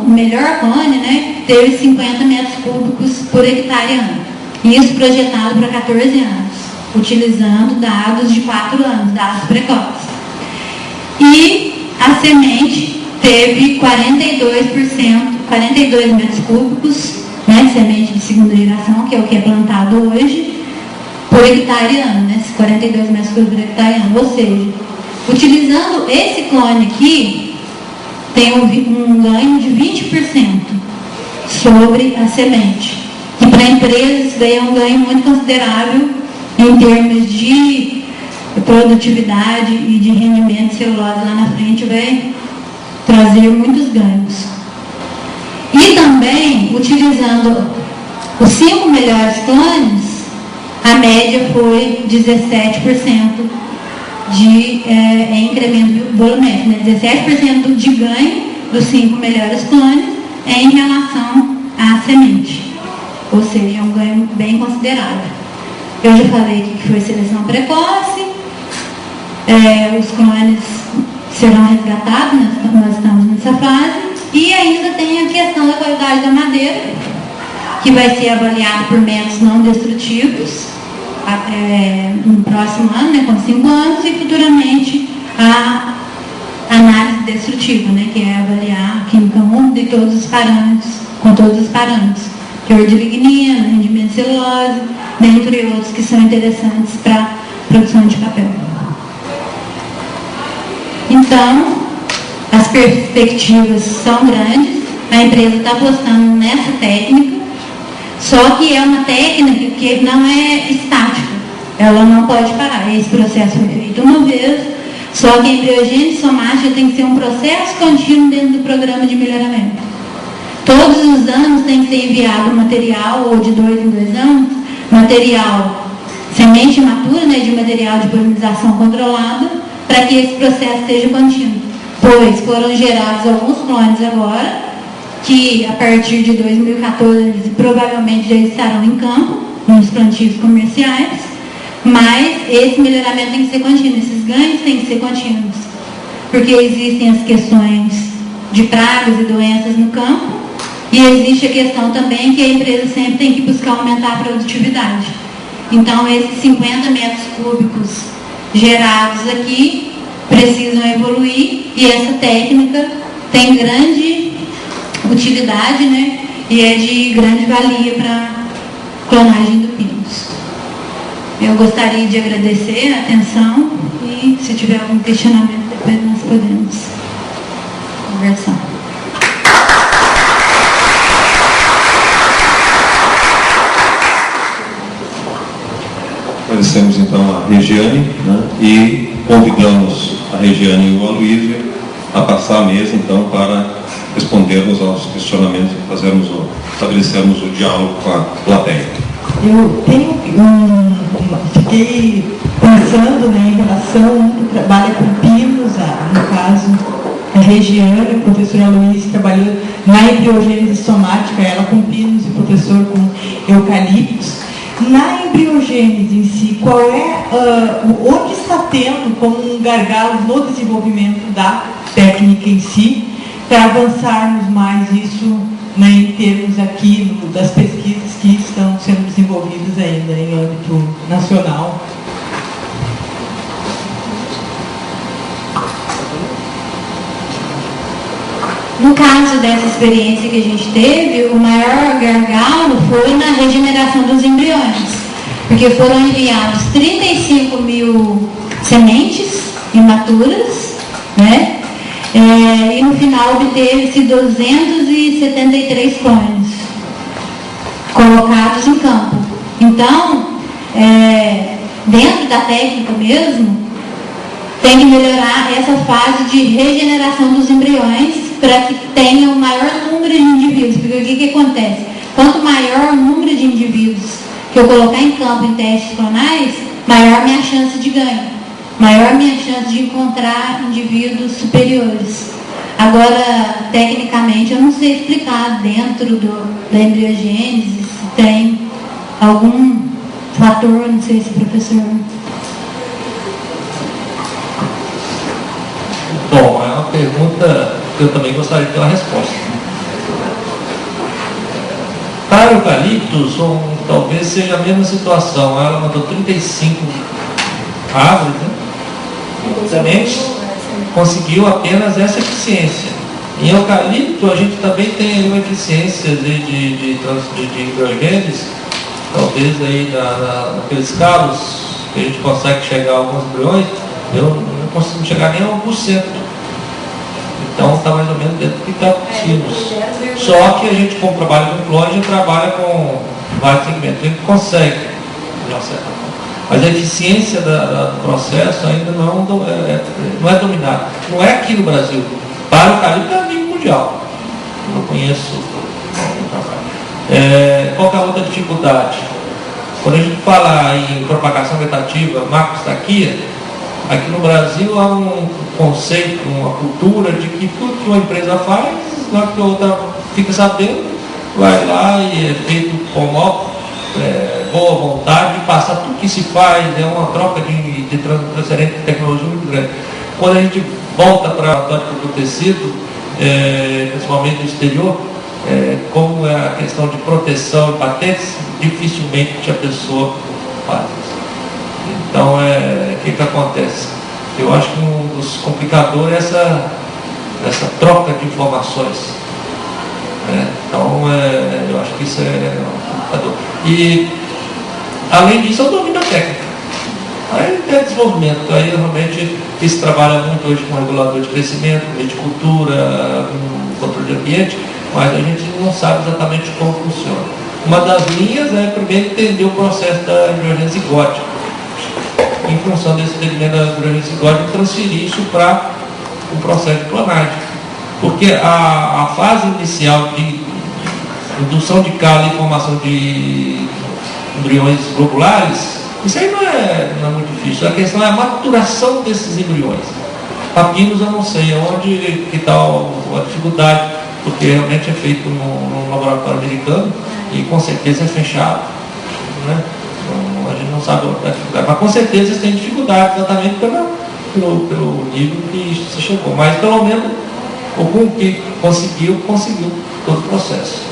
melhor clone, né, teve 50 metros cúbicos por hectare ano. Isso projetado para 14 anos, utilizando dados de 4 anos, dados precoces. E a semente teve 42 metros cúbicos, né, semente de segunda geração, que é o que é plantado hoje, por hectare ano, né, 42 metros cúbicos por hectare ano. Ou seja, utilizando esse clone aqui, tem um ganho de 20% sobre a semente. E para a empresa isso daí é um ganho muito considerável em termos de produtividade e de rendimento de celulose lá na frente, vai trazer muitos ganhos. E também, utilizando os 5 melhores clones, a média foi 17% de incremento volumétrico, né? 17% de ganho dos 5 melhores clones em relação à semente. Ou seja, é um ganho bem considerável. Eu já falei que foi seleção precoce, os clones serão resgatados, nós estamos nessa fase. E ainda tem a questão da qualidade da madeira, que vai ser avaliada por métodos não destrutivos no próximo ano, né, com 5 anos, e futuramente a análise destrutiva, né, que é avaliar a química úmida e todos os parâmetros, com todos os parâmetros, teor de lignina, rendimento de celulose, dentre outros que são interessantes para a produção de papel. Então, as perspectivas são grandes, a empresa está apostando nessa técnica, só que é uma técnica que não é estática, ela não pode parar. Esse processo foi feito uma vez, Só que a embriogênese somática tem que ser um processo contínuo dentro do programa de melhoramento. Todos os anos tem que ser enviado material, ou de 2 em 2 anos, material semente imatura, né, de material de polinização controlada, para que esse processo seja contínuo. Pois foram gerados alguns clones agora, que a partir de 2014 provavelmente já estarão em campo, nos plantios comerciais, mas esse melhoramento tem que ser contínuo, esses ganhos têm que ser contínuos, porque existem as questões de pragas e doenças no campo, e existe a questão também que a empresa sempre tem que buscar aumentar a produtividade. Então, esses 50 metros cúbicos gerados aqui precisam evoluir, e essa técnica tem grande utilidade, né? E é de grande valia para clonagem do pinos. Eu gostaria de agradecer a atenção e, se tiver algum questionamento, depois nós podemos conversar. Agradecemos então a Regiane, né, e convidamos a Regiane e o Aloysio a passar a mesa então para respondermos aos questionamentos e estabelecermos o diálogo com a plateia. Eu fiquei pensando, né, em relação ao trabalho com pinos, no caso a Regiane, o professor Aloysio trabalhou na embriogênese somática, ela com pinos e o professor com eucaliptos. Na embriogênese em si, qual é, onde está tendo como um gargalo no desenvolvimento da técnica em si, para avançarmos mais isso, né, em termos aqui das pesquisas que estão sendo desenvolvidas ainda em âmbito nacional? No caso dessa experiência que a gente teve, o maior gargalo foi na regeneração dos embriões, porque foram enviados 35 mil sementes imaturas, né? E no final obteve-se 273 clones colocados em campo. Então, dentro da técnica mesmo, tem que melhorar essa fase de regeneração dos embriões para que tenha um maior número de indivíduos, porque o que acontece? Quanto maior o número de indivíduos que eu colocar em campo em testes clonais, maior minha chance de ganho, maior minha chance de encontrar indivíduos superiores. Agora, tecnicamente, eu não sei explicar dentro da embriogênese se tem algum fator, não sei se o professor... Bom, é uma pergunta que eu também gostaria de ter uma resposta. Para o eucaliptus, talvez seja a mesma situação. Ela mandou 35 árvores, né, sementes, conseguiu apenas essa eficiência. Em eucalipto, a gente também tem uma eficiência de embriogênese, talvez aí naqueles calos que a gente consegue chegar a alguns embriões, eu não consigo chegar nem a 1%. Então está mais ou menos dentro do que está possível. Só que a gente, como trabalha com clone, a gente trabalha com vários segmentos. A gente consegue, de uma certa forma. Mas a eficiência do processo ainda não é dominada. Não é aqui no Brasil. Para o eucalipto é a nível mundial. Não conheço o trabalho. Qual que é a outra dificuldade? Quando a gente fala em propagação vegetativa, macrostaquia, aqui no Brasil há um conceito, uma cultura de que tudo que uma empresa faz, na que a outra fica sabendo, vai lá e é feito com boa vontade, passa tudo que se faz, é uma troca de transferência de tecnologia muito grande. Quando a gente volta para a tórica do tecido, principalmente no exterior, como é a questão de proteção e patentes, dificilmente a pessoa faz isso. Então, o que acontece? Eu acho que um dos complicadores é essa troca de informações. Então, eu acho que isso é um complicador. E, além disso, é o domínio da técnica. Aí tem desenvolvimento. Aí, realmente, se trabalha muito hoje com regulador de crescimento, viticultura, com controle de ambiente, mas a gente não sabe exatamente como funciona. Uma das linhas é, primeiro, entender o processo da embriogênese zigótica. Em função desse segmento da agrociclose, de transferir isso para o processo de clonagem. Porque a fase inicial de indução de calo e formação de embriões globulares, isso aí não é muito difícil. A questão é a maturação desses embriões. Papinos eu não sei onde que está a dificuldade, porque realmente é feito no laboratório americano e com certeza é fechado, né? Então, a gente não sabe a dificuldade, mas com certeza eles têm dificuldade exatamente pelo nível que se chegou. Mas pelo menos o que conseguiu todo o processo.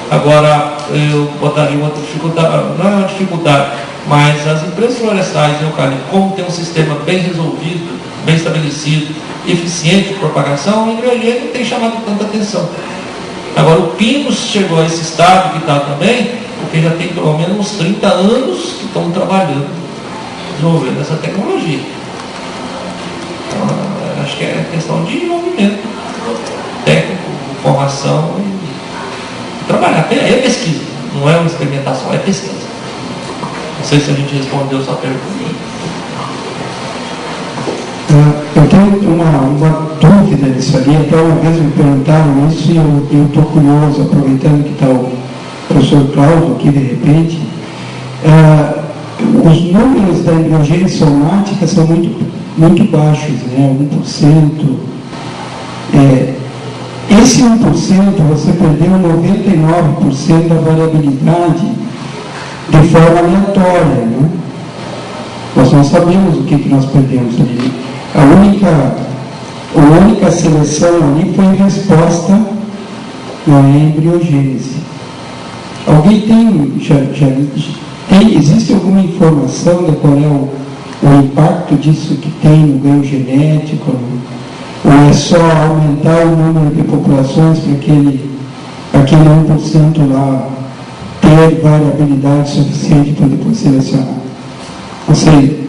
Agora, eu botaria uma dificuldade, não é uma dificuldade, mas as empresas florestais de eucalipto, como tem um sistema bem resolvido, bem estabelecido, eficiente de propagação, o embriogênio não tem chamado tanta atenção. Agora, o Pinus chegou a esse estado que está também, porque já tem pelo menos uns 30 anos que estão trabalhando, desenvolvendo essa tecnologia. Então, acho que é questão de envolvimento técnico, formação e trabalhar. É pesquisa, não é uma experimentação, é pesquisa. Não sei se a gente respondeu a sua pergunta. Eu tenho uma dúvida nisso ali, até uma vez me perguntaram isso e eu estou curioso, aproveitando que está o professor Cláudio aqui de repente. Os números da embriogênese somática são muito baixos, né? 1%. Esse 1% você perdeu 99% da variabilidade de forma aleatória, né? Nós não sabemos o que nós perdemos ali. A única seleção ali foi resposta à embriogênese. Alguém existe alguma informação de qual é o impacto disso que tem no ganho genético? Ou é só aumentar o número de populações para aquele 1% lá ter variabilidade suficiente para depois selecionar? Não sei.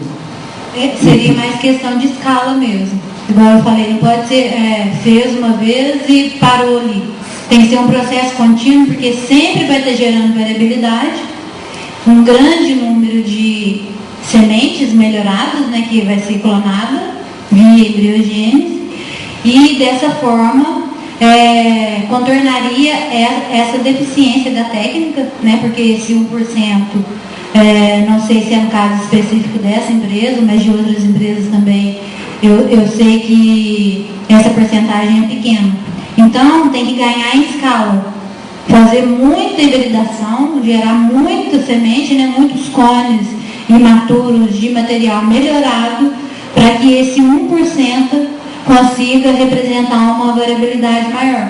Seria mais questão de escala mesmo. Igual eu falei, não pode ser fez uma vez e parou ali. Tem que ser um processo contínuo, porque sempre vai estar gerando variabilidade, um grande número de sementes melhoradas, né, que vai ser clonada via embriogênese, e dessa forma contornaria essa deficiência da técnica, né, porque esse 1%, não sei se é um caso específico dessa empresa, mas de outras empresas também, eu sei que essa porcentagem é pequena. Então, tem que ganhar em escala, fazer muita hibridação, gerar muita semente, né, muitos cones imaturos de material melhorado, para que esse 1% consiga representar uma variabilidade maior.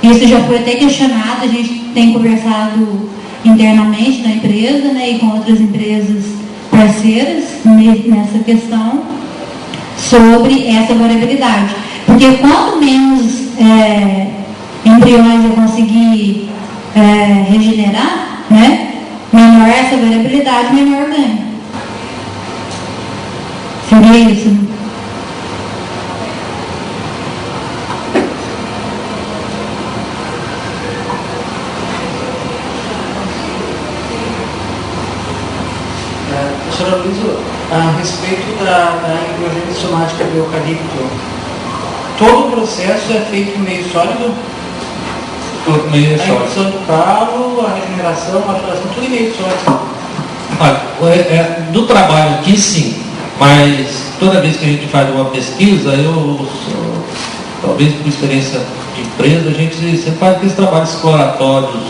Isso já foi até questionado, a gente tem conversado internamente na empresa, né, e com outras empresas parceiras nessa questão, sobre essa variabilidade. Porque quanto menos embriões eu conseguir regenerar, né, menor essa variabilidade, menor o ganho. Seria isso. Professora Luísa, a respeito da embriogênese somática do eucalipto, todo o processo é feito em meio sólido? Todo meio sólido. A indução do calo, a regeneração, a maturação, tudo em meio sólido. Olha, do trabalho aqui sim, mas toda vez que a gente faz uma pesquisa, talvez por experiência de empresa, a gente sempre faz aqueles trabalhos exploratórios.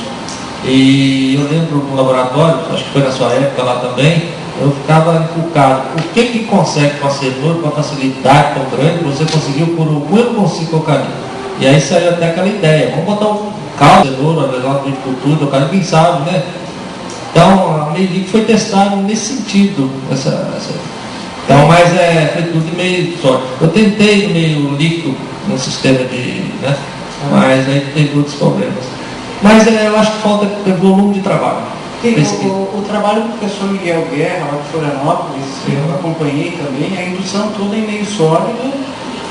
E eu lembro no laboratório, acho que foi na sua época lá também, eu ficava encucado. O que consegue com a cenoura, com a facilidade tão grande, você conseguiu por um eu consigo colocar ali. E aí saiu até aquela ideia, vamos botar um caldo, cenoura, melhor de cultura, o cara, quem sabe, né? Então, a meio foi testado nesse sentido. Então, mas foi tudo em meio sólido. Eu tentei no meio líquido, no sistema de, né? Mas aí teve outros problemas. Mas eu acho que falta volume de trabalho. O trabalho do professor Miguel Guerra, lá de Florianópolis, eu acompanhei também, a indução toda em meio sólido,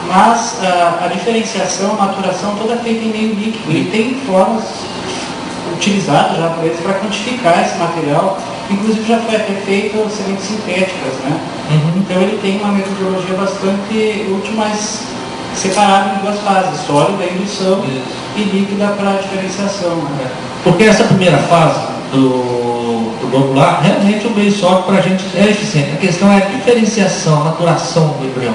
mas a diferenciação, a maturação toda feita em meio líquido. E tem formas utilizadas já por eles para quantificar esse material, inclusive já foi feito sementes sintéticas, né? Então ele tem uma metodologia bastante útil, mas separada em duas fases, sólida, indução e líquida para diferenciação. Né? Porque essa primeira fase do globular, realmente o meio sólido para a gente é eficiente. A questão é a diferenciação, a maturação do embrião.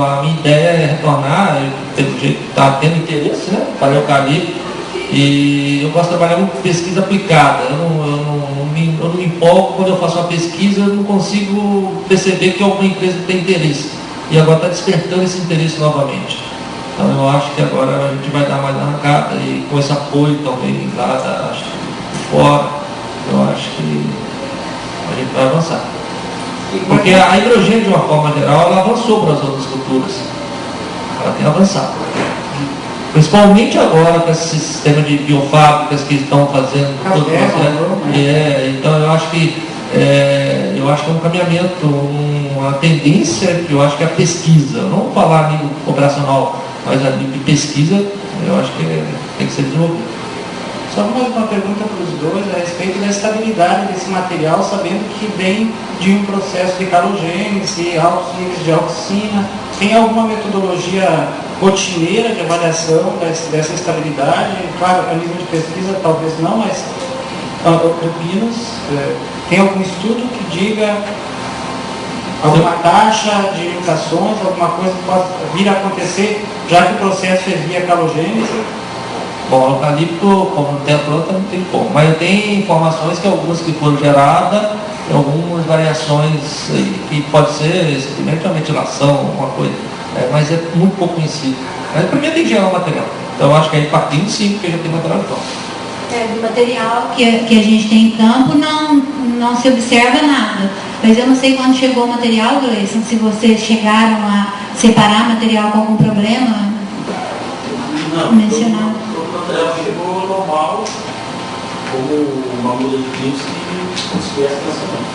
A minha ideia é retornar, pelo jeito que está tendo interesse, né, para eucalipto, e eu gosto de trabalhar muito com pesquisa aplicada. Eu não me empolgo quando eu faço uma pesquisa, eu não consigo perceber que alguma empresa tem interesse. E agora está despertando esse interesse novamente. Então eu acho que agora a gente vai dar mais arrancada e com esse apoio também lá de fora, eu acho que a gente vai avançar. Porque a hidrogênio, de uma forma geral, ela avançou para as outras culturas. Ela tem avançado. Principalmente agora com esse sistema de biofábricas que estão fazendo todo o processo. Então eu acho que é um encaminhamento, uma tendência que eu acho que é a pesquisa. Não vou falar a nível operacional, mas a nível de pesquisa, eu acho que tem que ser desenvolvido. Só mais uma pergunta para os dois a respeito da estabilidade desse material, sabendo que vem de um processo de calogênese, altos níveis de auxina. Tem alguma metodologia rotineira de avaliação dessa estabilidade? Claro, a nível de pesquisa talvez não, mas opinos, tem algum estudo que diga alguma taxa de limitações, alguma coisa que possa vir a acontecer, já que o processo é via calogênese? Bom, o eucalipto, como não tem a planta, não tem como. Mas eu tenho informações que algumas que foram geradas, algumas variações que pode ser simplesmente uma ventilação, alguma coisa. Mas é muito pouco conhecido. Mas primeiro tem que gerar o material. Então eu acho que aí partindo sim, porque já tem material pronto. Do material que a gente tem em campo não se observa nada. Mas eu não sei quando chegou o material, Gleison, se vocês chegaram a separar material com algum problema mencionado. O material chegou normal, como uma muda de clientes que conseguiu essa tratamento.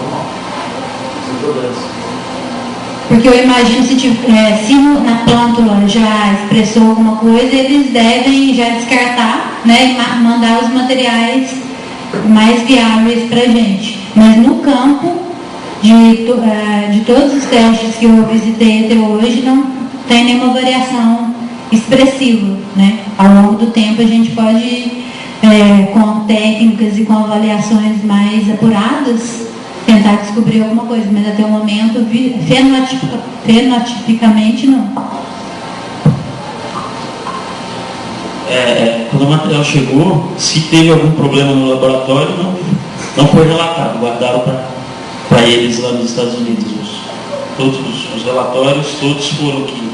Normal, sem problemas. Porque eu imagino se na plântula já expressou alguma coisa, eles devem já descartar, né, e mandar os materiais mais viáveis para a gente. Mas no campo, de todos os testes que eu visitei até hoje, não tem nenhuma variação expressiva, né? Ao longo do tempo a gente pode, com técnicas e com avaliações mais apuradas, tentar descobrir alguma coisa, mas até o momento, fenotipicamente, não. Quando o material chegou, se teve algum problema no laboratório, não foi relatado, guardaram para eles lá nos Estados Unidos. Todos os relatórios, todos foram que,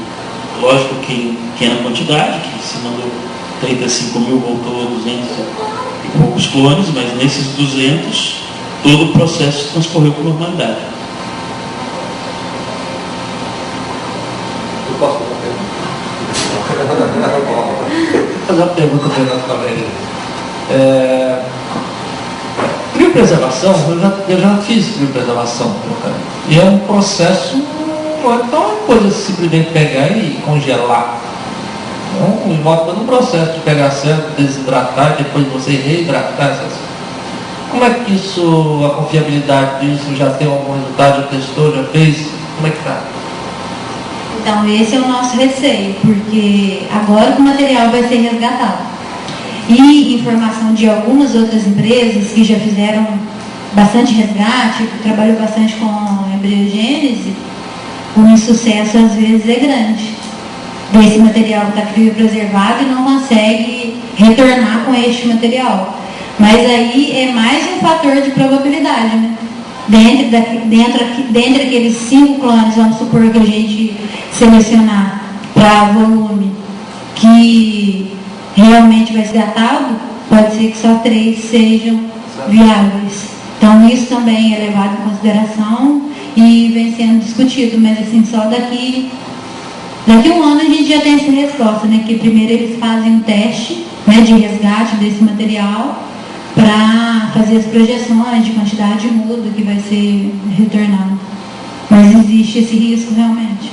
lógico que pequena quantidade, que se mandou 35 mil, voltou 200 e poucos clones, mas nesses 200, todo o processo transcorreu com normalidade. Eu posso fazer uma pergunta para o Renato Cabrera. Criopreservação, eu já fiz criopreservação, e é um processo, não é uma coisa simplesmente pegar e congelar. Então, envolve todo um processo de pegar certo, desidratar, depois você reidratar essas coisas. Como é que isso, a confiabilidade disso, já tem algum resultado, já testou, já fez? Como é que está? Então, esse é o nosso receio, porque agora que o material vai ser resgatado. E informação de algumas outras empresas que já fizeram bastante resgate, que trabalhou bastante com embriogênese, o insucesso às vezes é grande. Desse material que está criopreservado e não consegue retornar com este material. Mas aí é mais um fator de probabilidade, né? Dentre aqueles 5 clones, vamos supor que a gente selecionar para volume que realmente vai ser datado, pode ser que só 3 sejam viáveis. Então isso também é levado em consideração e vem sendo discutido, mas assim, só daqui um ano a gente já tem essa resposta, né? Que primeiro eles fazem um teste, né, de resgate desse material para fazer as projeções de quantidade de mudo que vai ser retornado. Mas existe esse risco realmente.